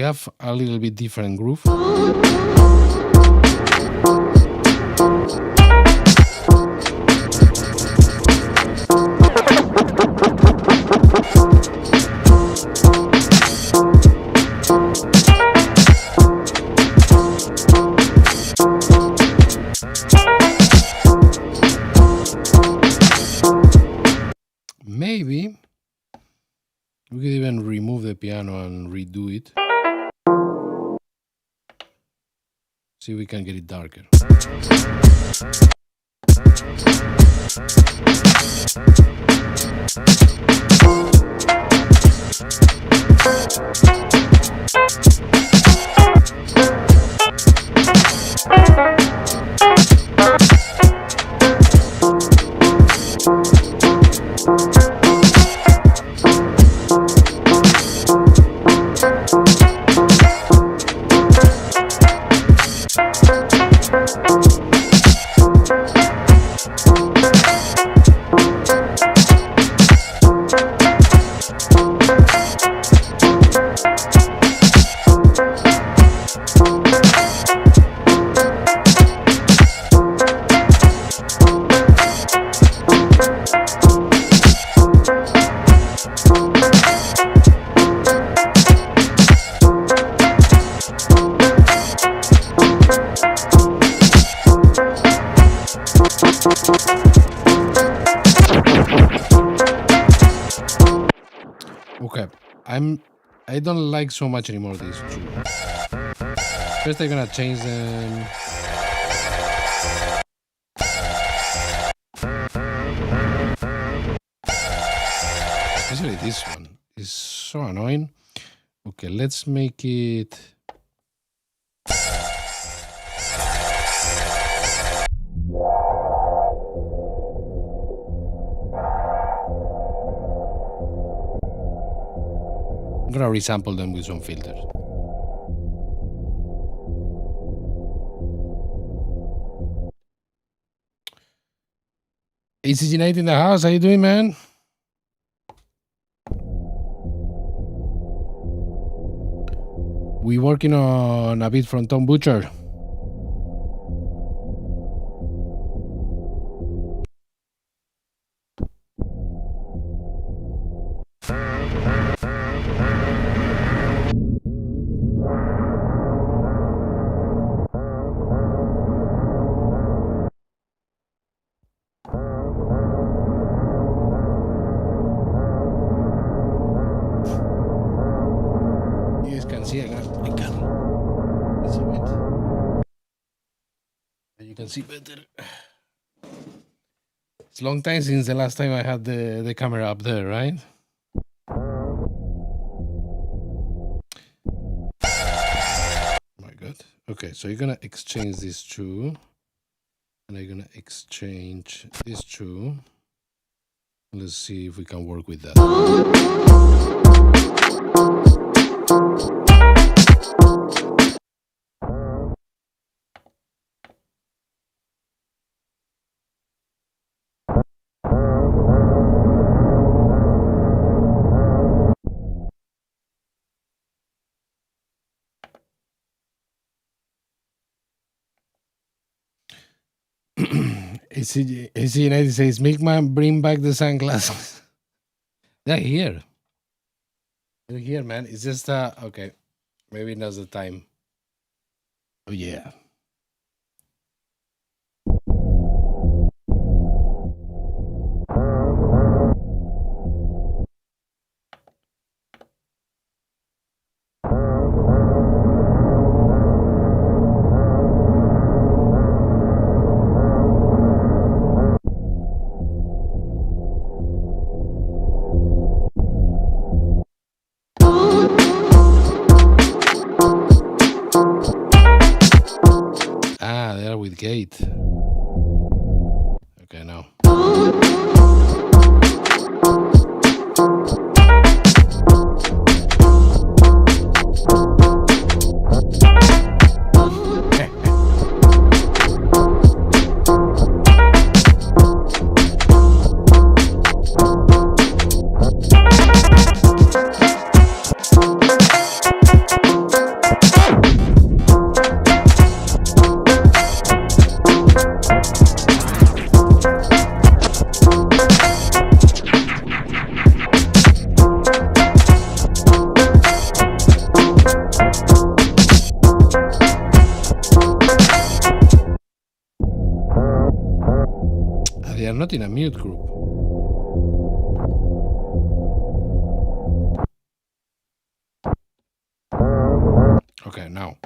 have a little bit different groove. Maybe we could even remove the piano and redo it. See if we can get it darker. Okay, I don't like so much anymore these two. First I'm gonna change them. Especially this one is so annoying. Okay, let's make it. I'm gonna resample them with some filters. ACG Night in the house, how you doing, man? We working on a beat from Tom Butcher. See better. It's a long time since the last time I had the camera up there, right? My God. Okay, so you're gonna exchange these two, and I'm gonna exchange these two. Let's see if we can work with that. AC United says, MILKMAN, bring back the sunglasses. They're here. They're here, man. It's just, okay. Maybe now's the time. Oh, yeah. With gate. Okay, now. They are not in a mute group. Okay, now.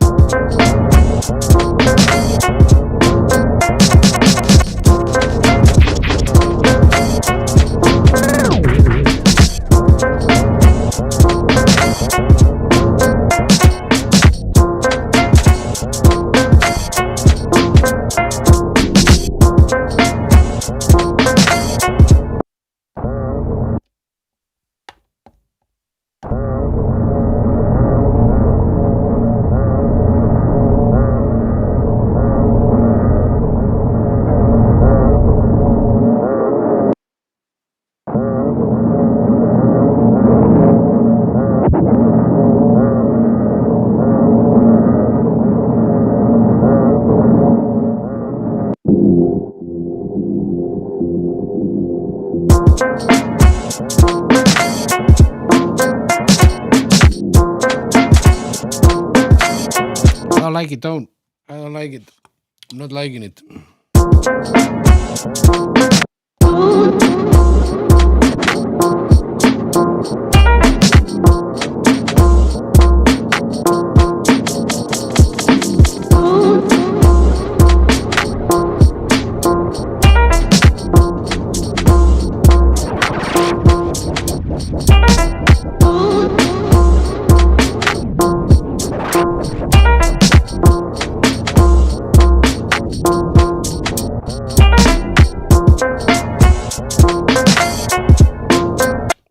I don't like it, don't. I don't like it. I'm not liking it.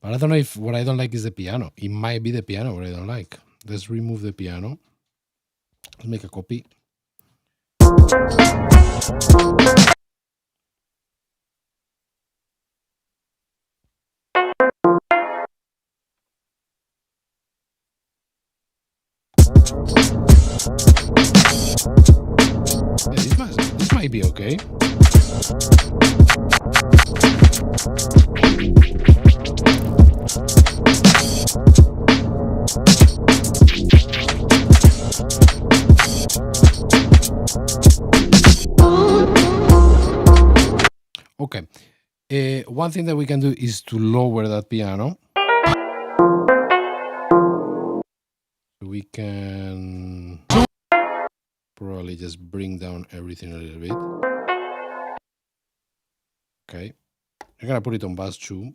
But I don't know if what I don't like is the piano. It might be the piano what I don't like. Let's remove the piano. Let's make a copy. Yeah, this might be okay. Okay. One thing that we can do is to lower that piano. We can probably just bring down everything a little bit. Okay. I'm gonna put it on bass 2.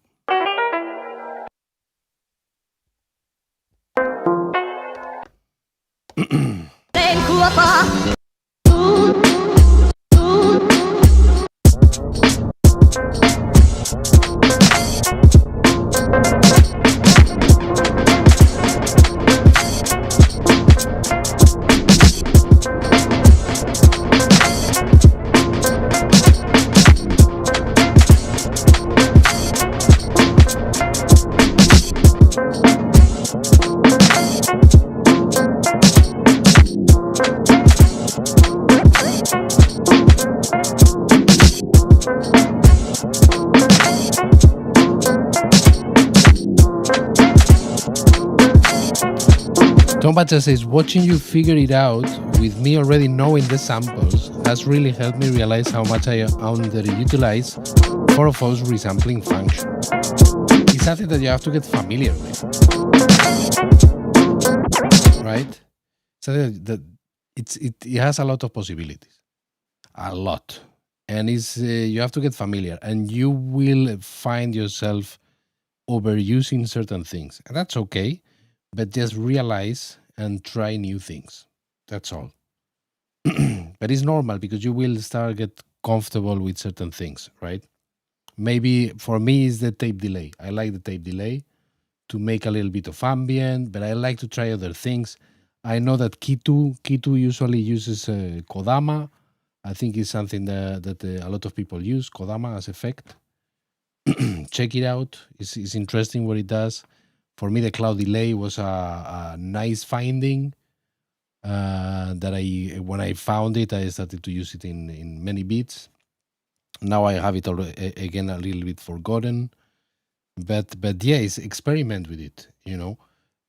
Tombacha says, watching you figure it out with me already knowing the samples has really helped me realize how much I underutilize 404's resampling function. It's something that you have to get familiar with, right? Something that it has a lot of possibilities, a lot, and you have to get familiar, and you will find yourself overusing certain things, and that's okay. But just realize and try new things. That's all. But it's normal because you will start get comfortable with certain things, right? Maybe for me is the tape delay. I like the tape delay to make a little bit of ambient, but I like to try other things. I know that Key2 usually uses Kodama. I think it's something that a lot of people use, Kodama as effect. Check it out. It's interesting what it does. For me, the cloud delay was a nice finding that when I found it, I started to use it in many beats. Now I have it again a little bit forgotten, but yeah, experiment with it,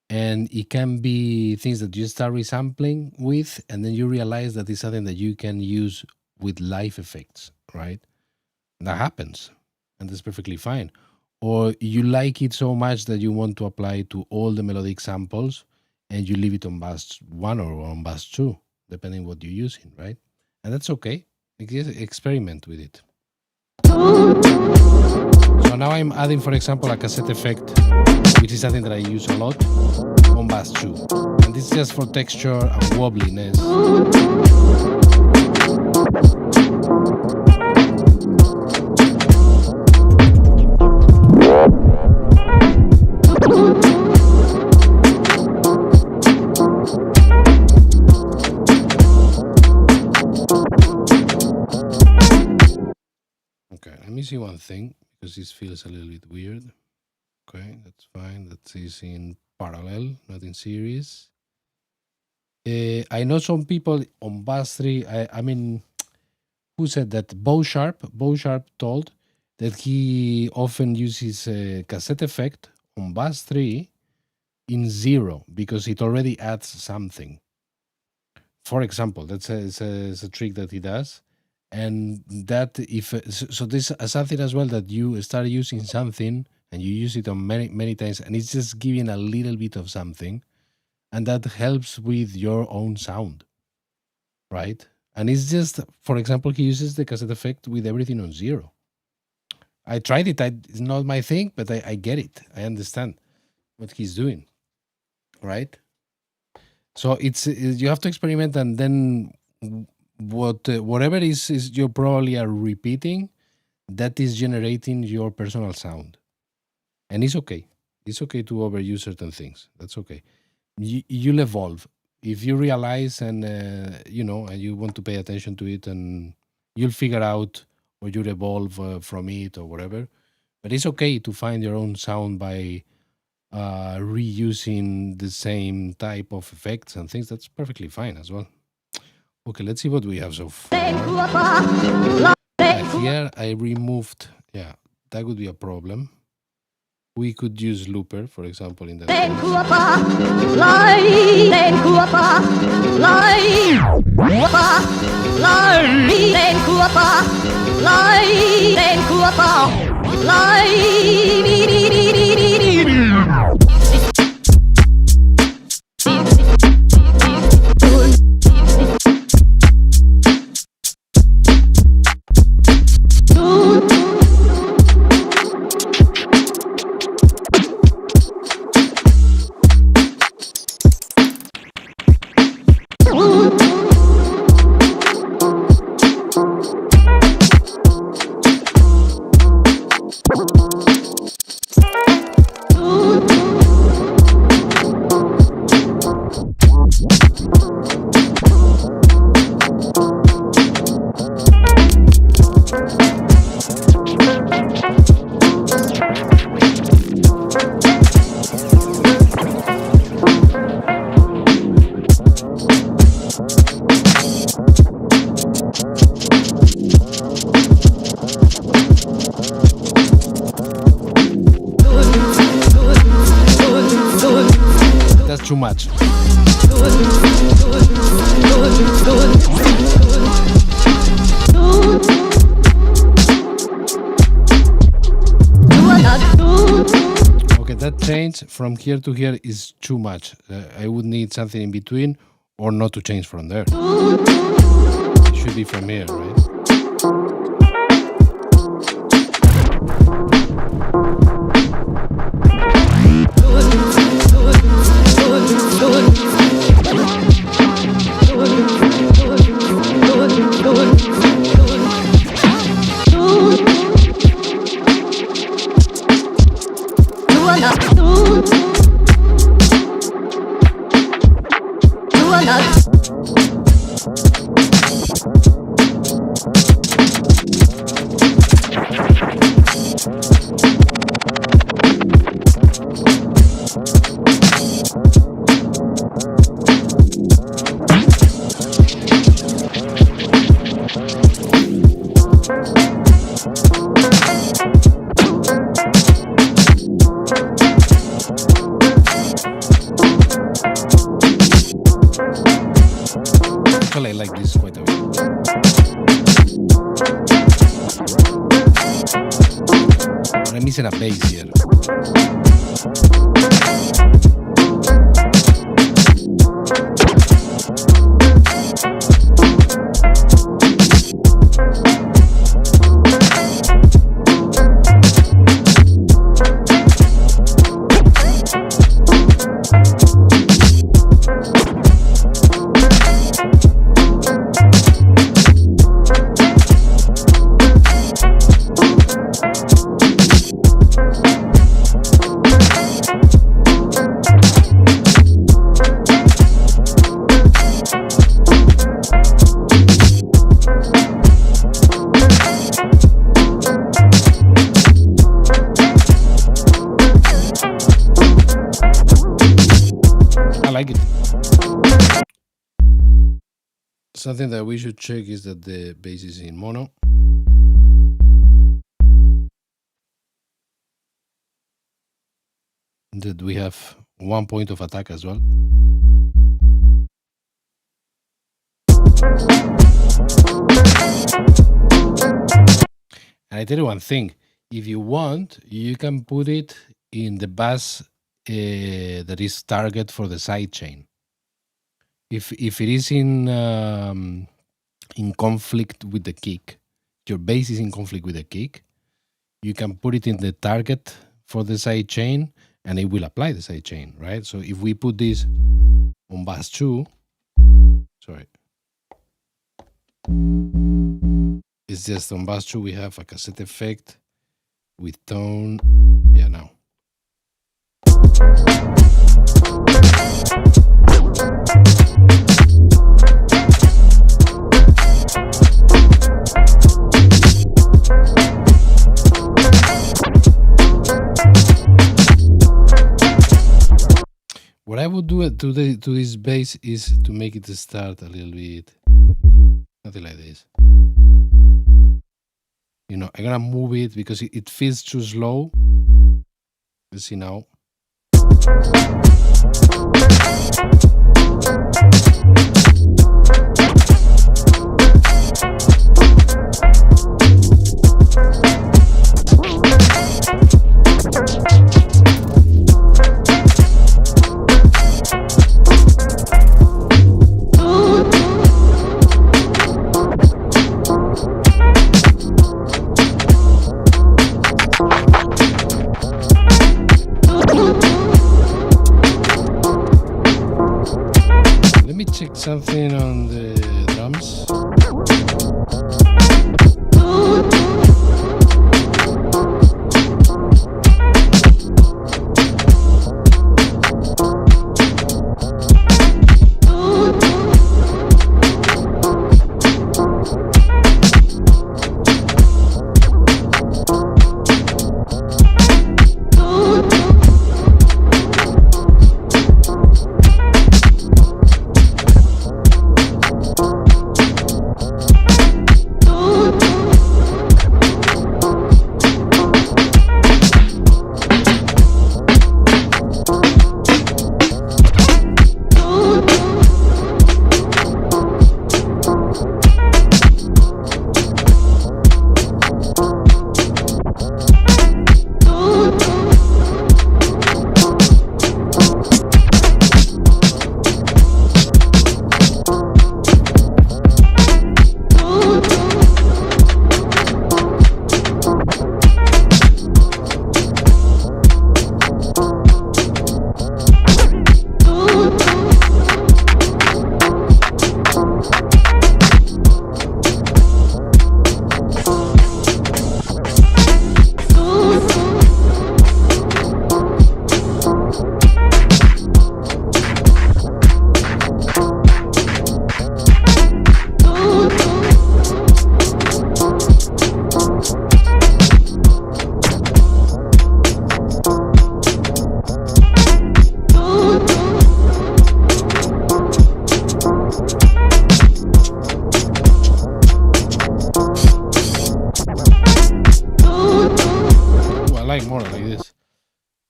and it can be things that you start resampling with, and then you realize that it's something that you can use with live effects, right? That happens, and that's perfectly fine. Or you like it so much that you want to apply to all the melodic samples, and you leave it on bus 1 or on bus 2, depending what you're using, right? And that's okay. Experiment with it. So now I'm adding, for example, a cassette effect, which is something that I use a lot, on bus 2. And this is just for texture and wobbliness. Okay, let me see one thing, because this feels a little bit weird. Okay, that's fine. That is in parallel, not in series. I know some people on bus 3, I mean, who said that? Bo Sharp told that he often uses a cassette effect on bus 3 in 0 because it already adds something. For example, that's a trick that he does. And that if so, this is something as well, that you start using something and you use it on many times, and it's just giving a little bit of something, and that helps with your own sound, right? And it's just, for example, he uses the cassette effect with everything on 0. I tried it. It's not my thing, but I get it. I understand what he's doing, right? So it's you have to experiment, and then whatever is you probably are repeating, that is generating your personal sound, and it's okay. It's okay to overuse certain things. That's okay. You'll evolve if you realize, and and you want to pay attention to it, and you'll figure out, or you'll evolve from it or whatever. But it's okay to find your own sound by reusing the same type of effects and things. That's perfectly fine as well. Okay, let's see what we have so far. Here I removed, that would be a problem. We could use looper, for example, in that too much. Okay, that change from here to here is too much. I would need something in between, or not to change from there. It should be from here, right? Actually, I like this quite a bit. but I'm missing a bass here. Like it. Something that we should check is that the bass is in mono. That we have one point of attack as well. And I tell you one thing, if you want, you can put it in the bass that is target for the sidechain. If it is in conflict with the kick, your bass is in conflict with the kick, you can put it in the target for the sidechain and it will apply the sidechain, right? So if we put this on bass 2, sorry, it's just on bass 2 we have a cassette effect with tone. Yeah, now. What I would do to this bass is to make it start a little bit, something like this. You know, I'm gonna move it because it feels too slow. Let's see now. Check something on the drums.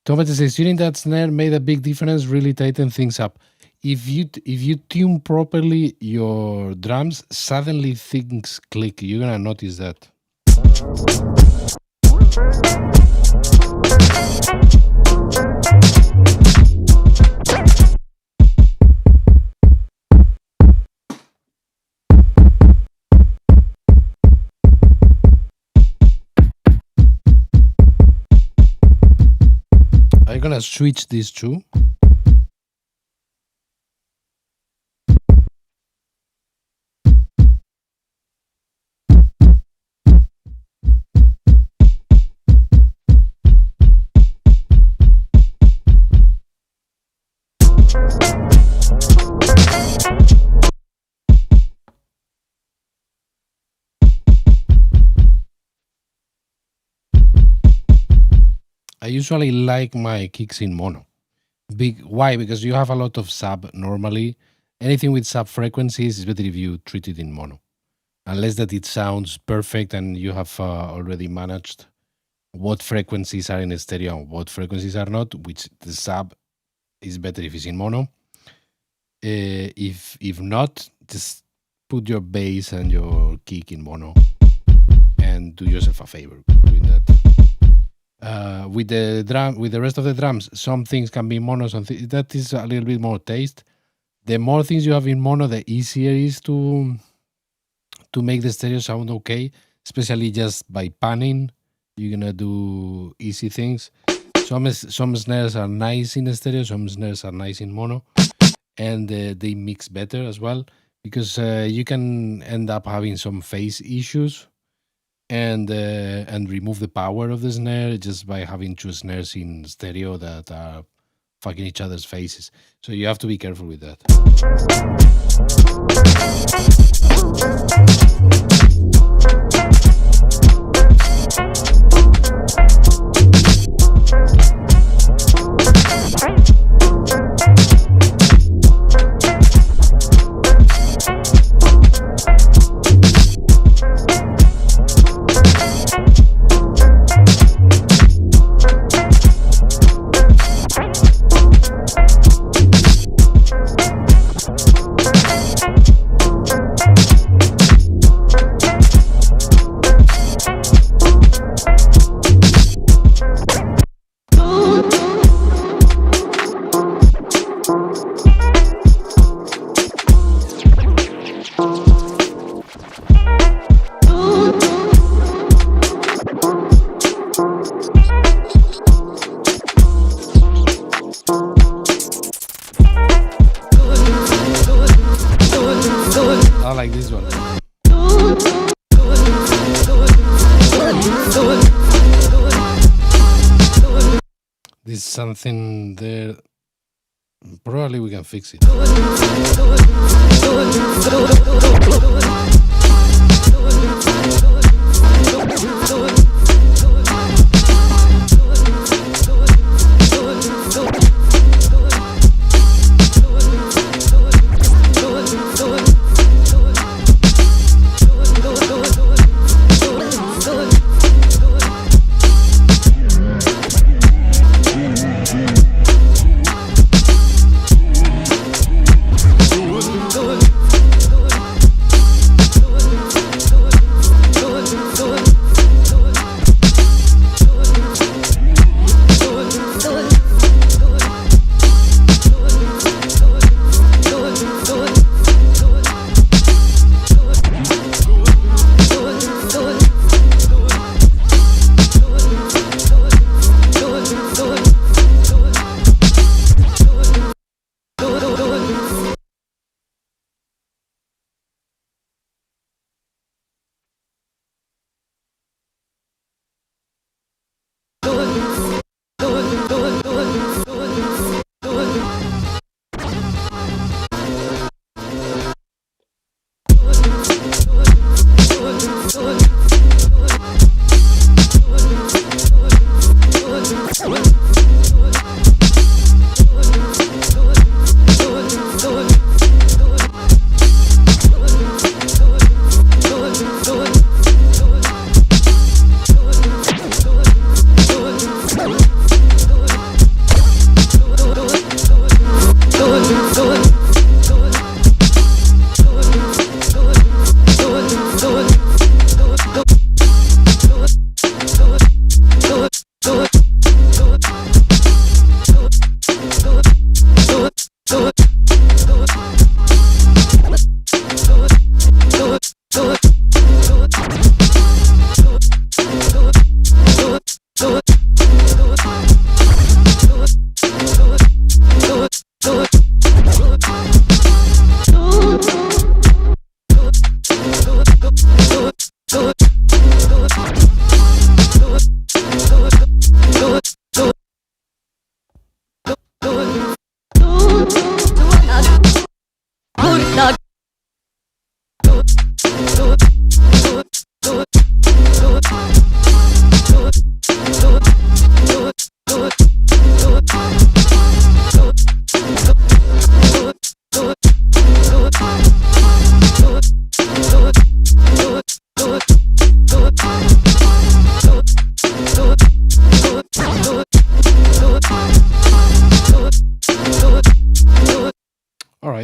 Thomas says, tuning that snare made a big difference, really tighten things up. If you tune properly your drums, suddenly things click. You're gonna notice that. I'm gonna switch these two. I usually like my kicks in mono. Why? Because you have a lot of sub normally. Anything with sub frequencies is better if you treat it in mono. Unless that it sounds perfect and you have already managed what frequencies are in stereo and what frequencies are not, which the sub is better if it's in mono. If not, just put your bass and your kick in mono and do yourself a favor doing that. With the rest of the drums, some things can be mono, that is a little bit more taste. The more things you have in mono, the easier it is to make the stereo sound okay, especially just by panning. You're gonna do easy things. Some snares are nice in stereo, some snares are nice in mono, and they mix better as well, because you can end up having some phase issues and remove the power of the snare just by having two snares in stereo that are fucking each other's faces. So you have to be careful with that. I like this one. There's something there. Probably we can fix it.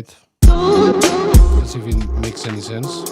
right. Let's see if it makes any sense.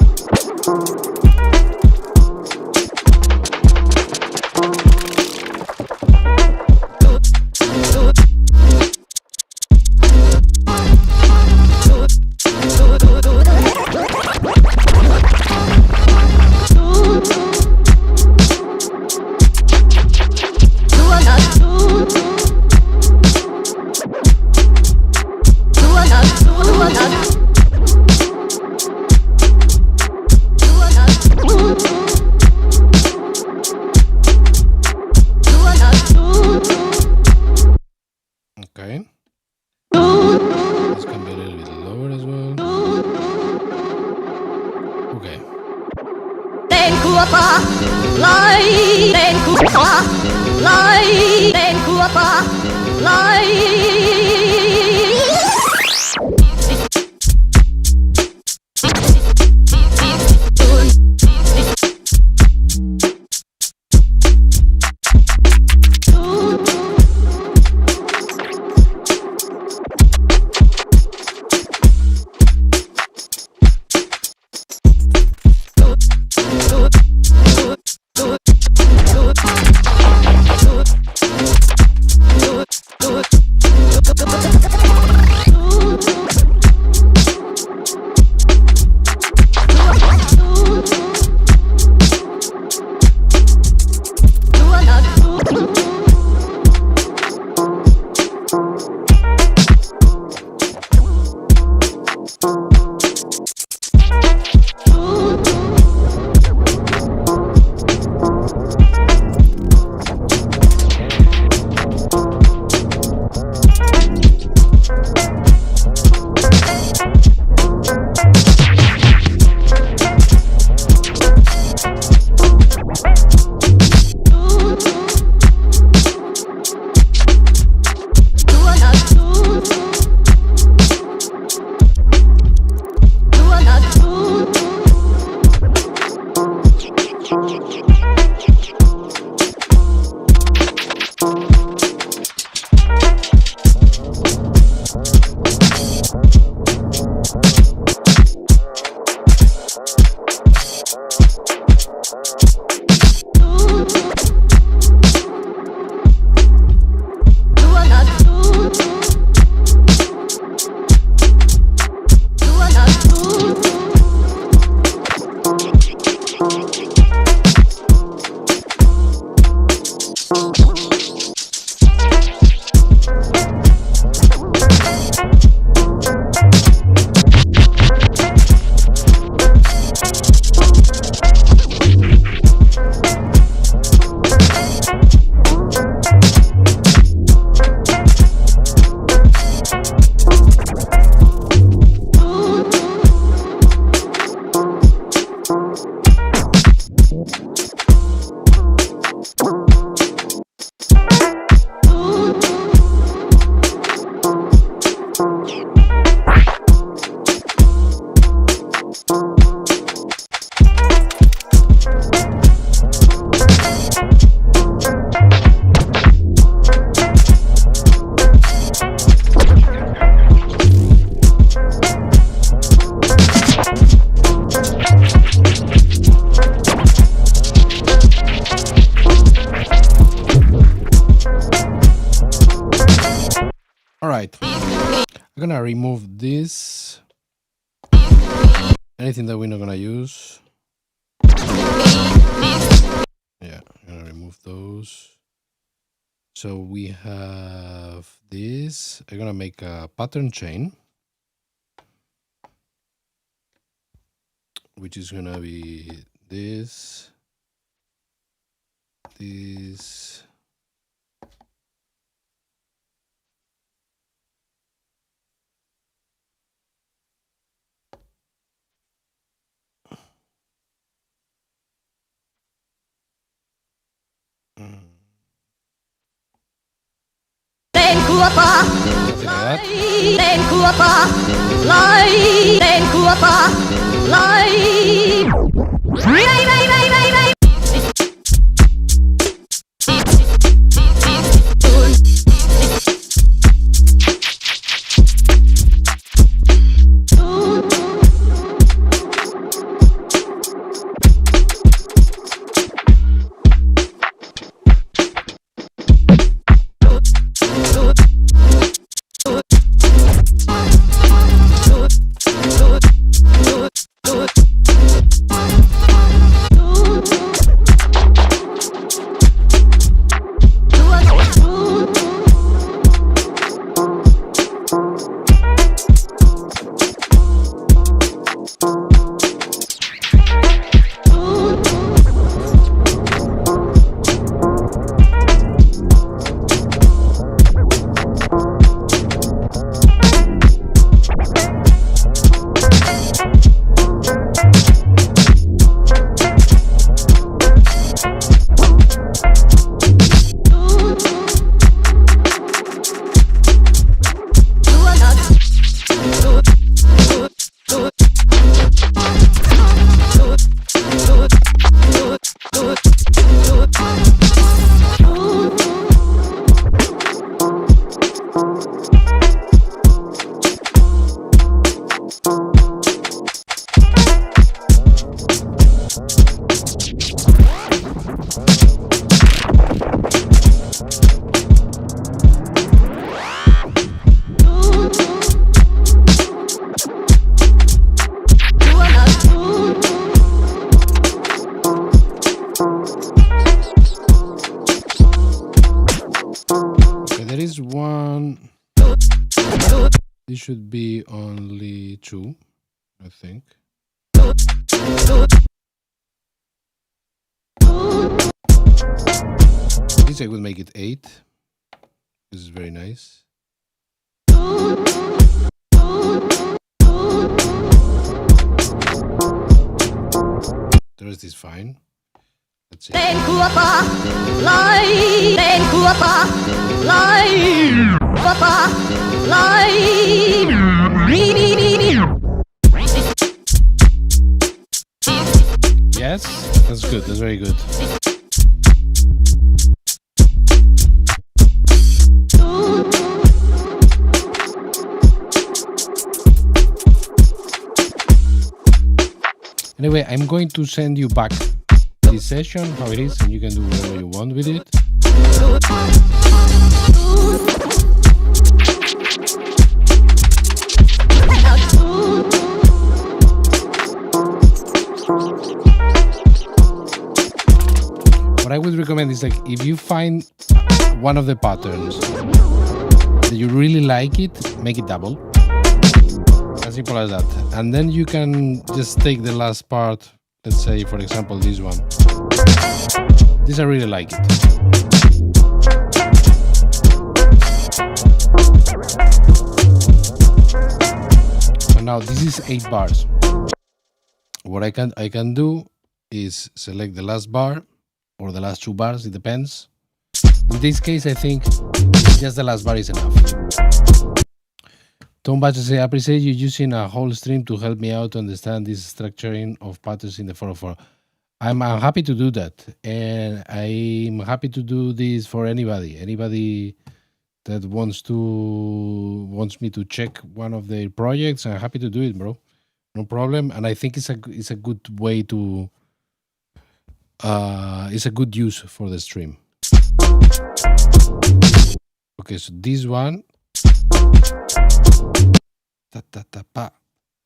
Okay. This can be a little bit lower as well. Okay. Alright, I'm gonna remove this, anything that we're not gonna use. Yeah, I'm gonna remove those. So we have this. I'm gonna make a pattern chain, which is gonna be this, this, Okay, there is one. This should be only 2, I think. This I would make it 8. This is very nice. The rest is fine. Let's see. Yes, that's good. That's very good. Anyway, I'm going to send you back this session, how it is, and you can do whatever you want with it. What I would recommend is, like, if you find one of the patterns that you really like it, make it double. As simple as that. And then you can just take the last part. Let's say, for example, this one. This I really like it. So now this is 8 bars. What I can do is select the last bar or the last 2 bars, it depends. In this case, I think just the last bar is enough. Tom Batch says, I appreciate you using a whole stream to help me out to understand this structuring of patterns in the 404. I'm happy to do that, and I'm happy to do this for anybody that wants me to check one of their projects. I'm happy to do it, bro. No problem. And I think it's a good way to it's a good use for the stream. Okay, so this one,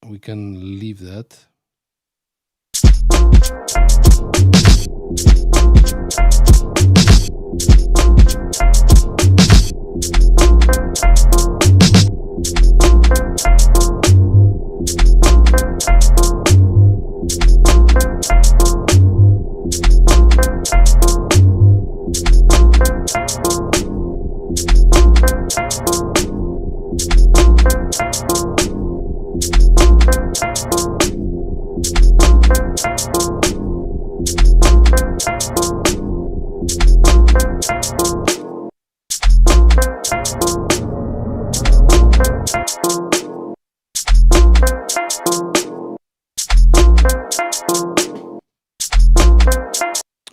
we can leave that.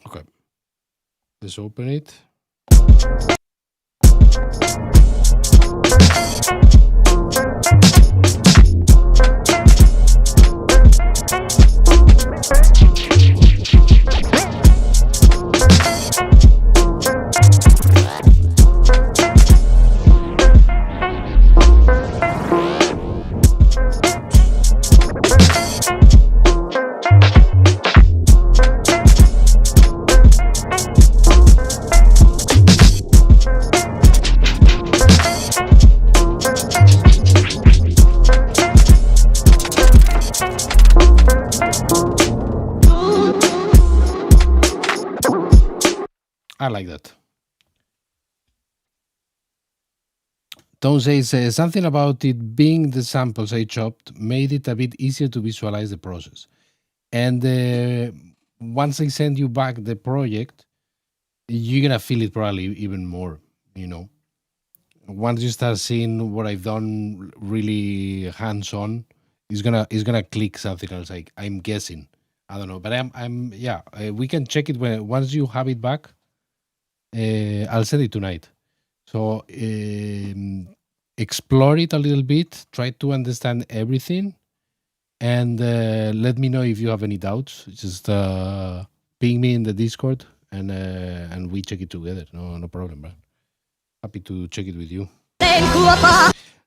Okay, let's open it. I like that. Tom says something about it being the samples I chopped made it a bit easier to visualize the process. And once I send you back the project, you're gonna feel it probably even more, you know. Once you start seeing what I've done really hands-on, it's gonna click something else. Like, I'm guessing. I don't know. But I'm yeah, we can check it once you have it back. I'll send it tonight. So explore it a little bit, try to understand everything, and let me know if you have any doubts. Just ping me in the Discord, and we check it together. No problem, man. Happy to check it with you.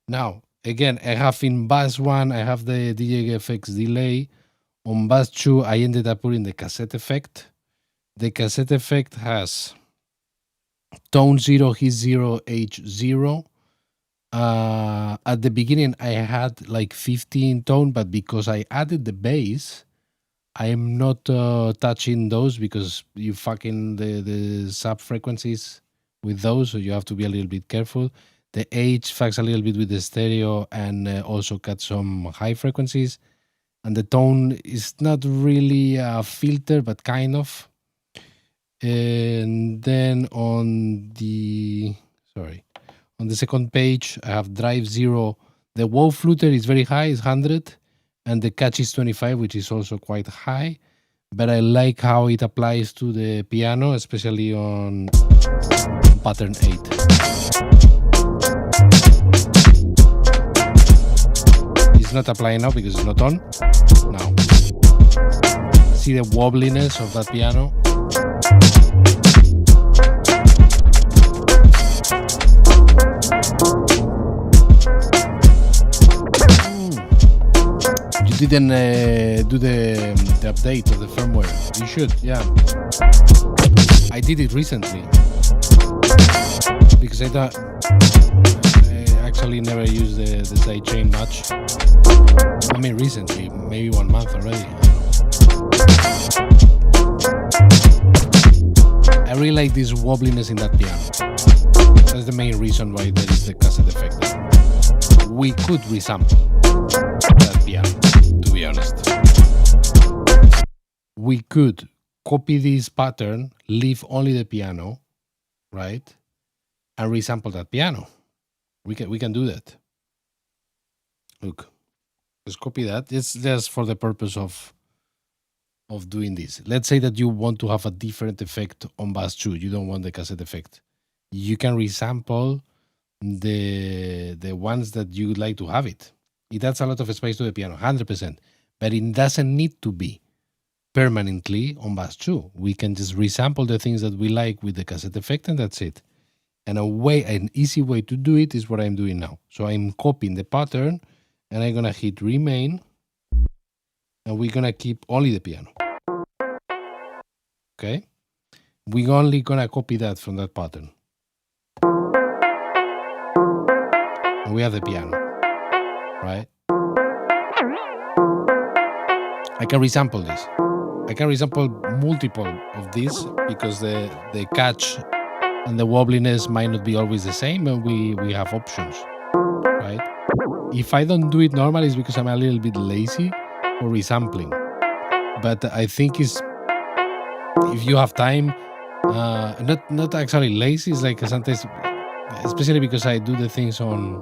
Now, again, I have in Bass 1, I have the DJFX delay. On Bass 2, I ended up putting the cassette effect. The cassette effect has tone 0, hit 0, H0. At the beginning, I had like 15 tone, but because I added the bass, I am not touching those because you fucking the sub frequencies with those, so you have to be a little bit careful. The H fucks a little bit with the stereo and also cut some high frequencies. And the tone is not really a filter, but kind of. And then on the second page, I have drive 0. The wow flutter is very high, it's 100, and the catch is 25, which is also quite high. But I like how it applies to the piano, especially on pattern 8. It's not applying now because it's not on. Now, see the wobbliness of that piano? You didn't do the update of the firmware. You should, yeah. I did it recently because I actually never used the sidechain much. I mean, recently, maybe 1 month already. I really like this wobbliness in that piano. That's the main reason why there is the cassette effect. We could resample that piano, to be honest. We could copy this pattern, leave only the piano, right? And resample that piano. We can do that. Look, let's copy that. It's just for the purpose of doing this. Let's say that you want to have a different effect on bass 2. You don't want the cassette effect. You can resample the ones that you would like to have it. It adds a lot of space to the piano, 100%. But it doesn't need to be permanently on bass 2. We can just resample the things that we like with the cassette effect, and that's it. And an easy way to do it is what I'm doing now. So I'm copying the pattern, and I'm gonna hit remain, and we're gonna keep only the piano. Okay? We're only gonna copy that from that pattern. And we have the piano, right? I can resample this. I can resample multiple of these because the catch and the wobbliness might not be always the same, and we have options, right? If I don't do it normally, it's because I'm a little bit lazy for resampling. But I think if you have time, not actually lazy, it's like sometimes, especially because I do the things on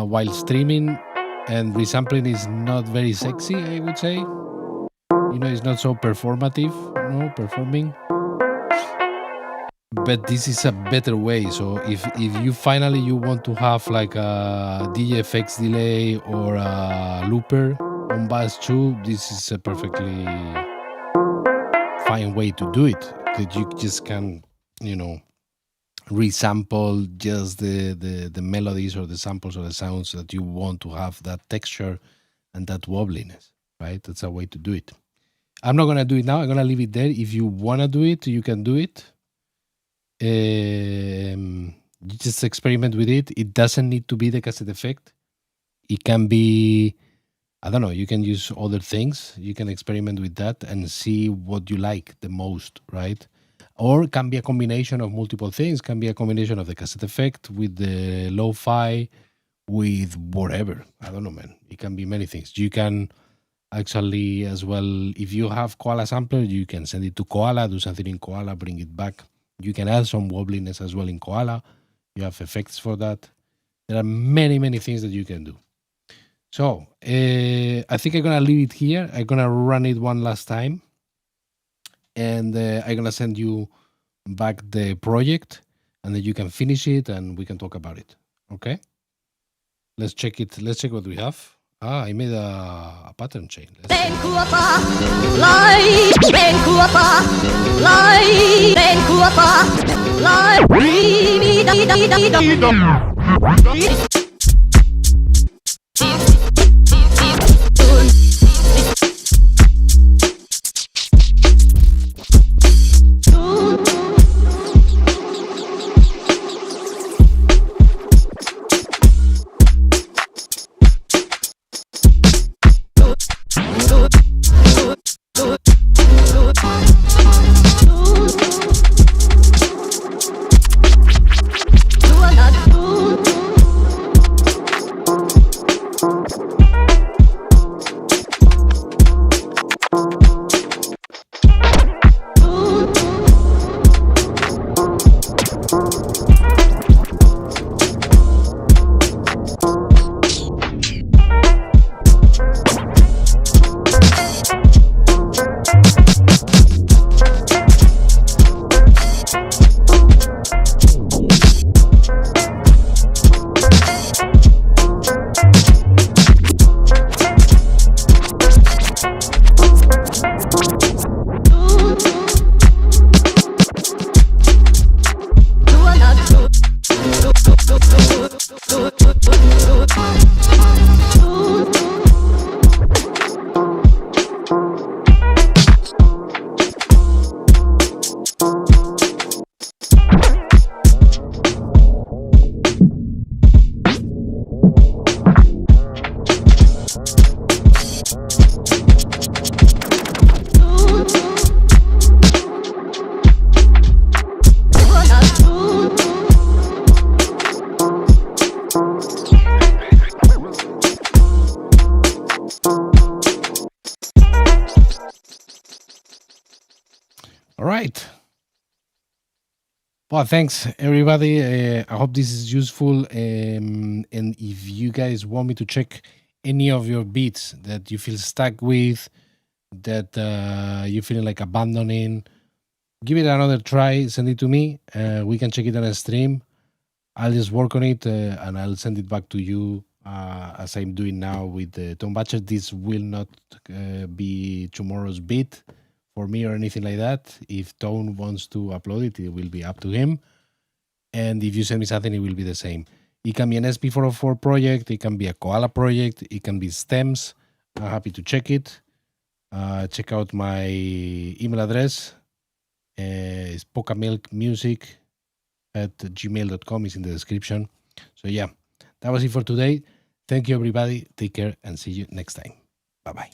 while streaming, and resampling is not very sexy, I would say. You know, it's not so performative, performing. But this is a better way. So if you finally you want to have like a DFX delay or a looper on bass 2, this is a perfectly fine way to do it. That you just can, resample just the melodies or the samples or the sounds that you want to have that texture and that wobbliness, right? That's a way to do it. I'm not gonna do it now. I'm gonna leave it there. If you wanna do it, you can do it. You just experiment with it. It doesn't need to be the cassette effect. It can be, I don't know, you can use other things. You can experiment with that and see what you like the most, right? Or it can be a combination of multiple things. It can be a combination of the cassette effect with the lo-fi, with whatever. I don't know, man. It can be many things. You can actually, as well, if you have Koala Sampler, you can send it to Koala, do something in Koala, bring it back. You can add some wobbliness as well in Koala. You have effects for that. There are many, many things that you can do. So I think I'm going to leave it here. I'm going to run it one last time. And I'm going to send you back the project. And then you can finish it and we can talk about it. Okay? Let's check it. Let's check what we have. I made a pattern chain. Well, thanks everybody. I hope this is useful. And if you guys want me to check any of your beats that you feel stuck with, that you feeling like abandoning, give it another try. Send it to me. We can check it on a stream. I'll just work on it and I'll send it back to you as I'm doing now with the Tom Batcher. This will not be tomorrow's beat for me or anything like that. If Tone wants to upload it, it will be up to him. And if you send me something, it will be the same. It can be an SP404 project. It can be a Koala project. It can be stems. I'm happy to check it. Check out my email address. It's pokamilkmusic@gmail.com. Is in the description. So yeah, that was it for today. Thank you, everybody. Take care and see you next time. Bye-bye.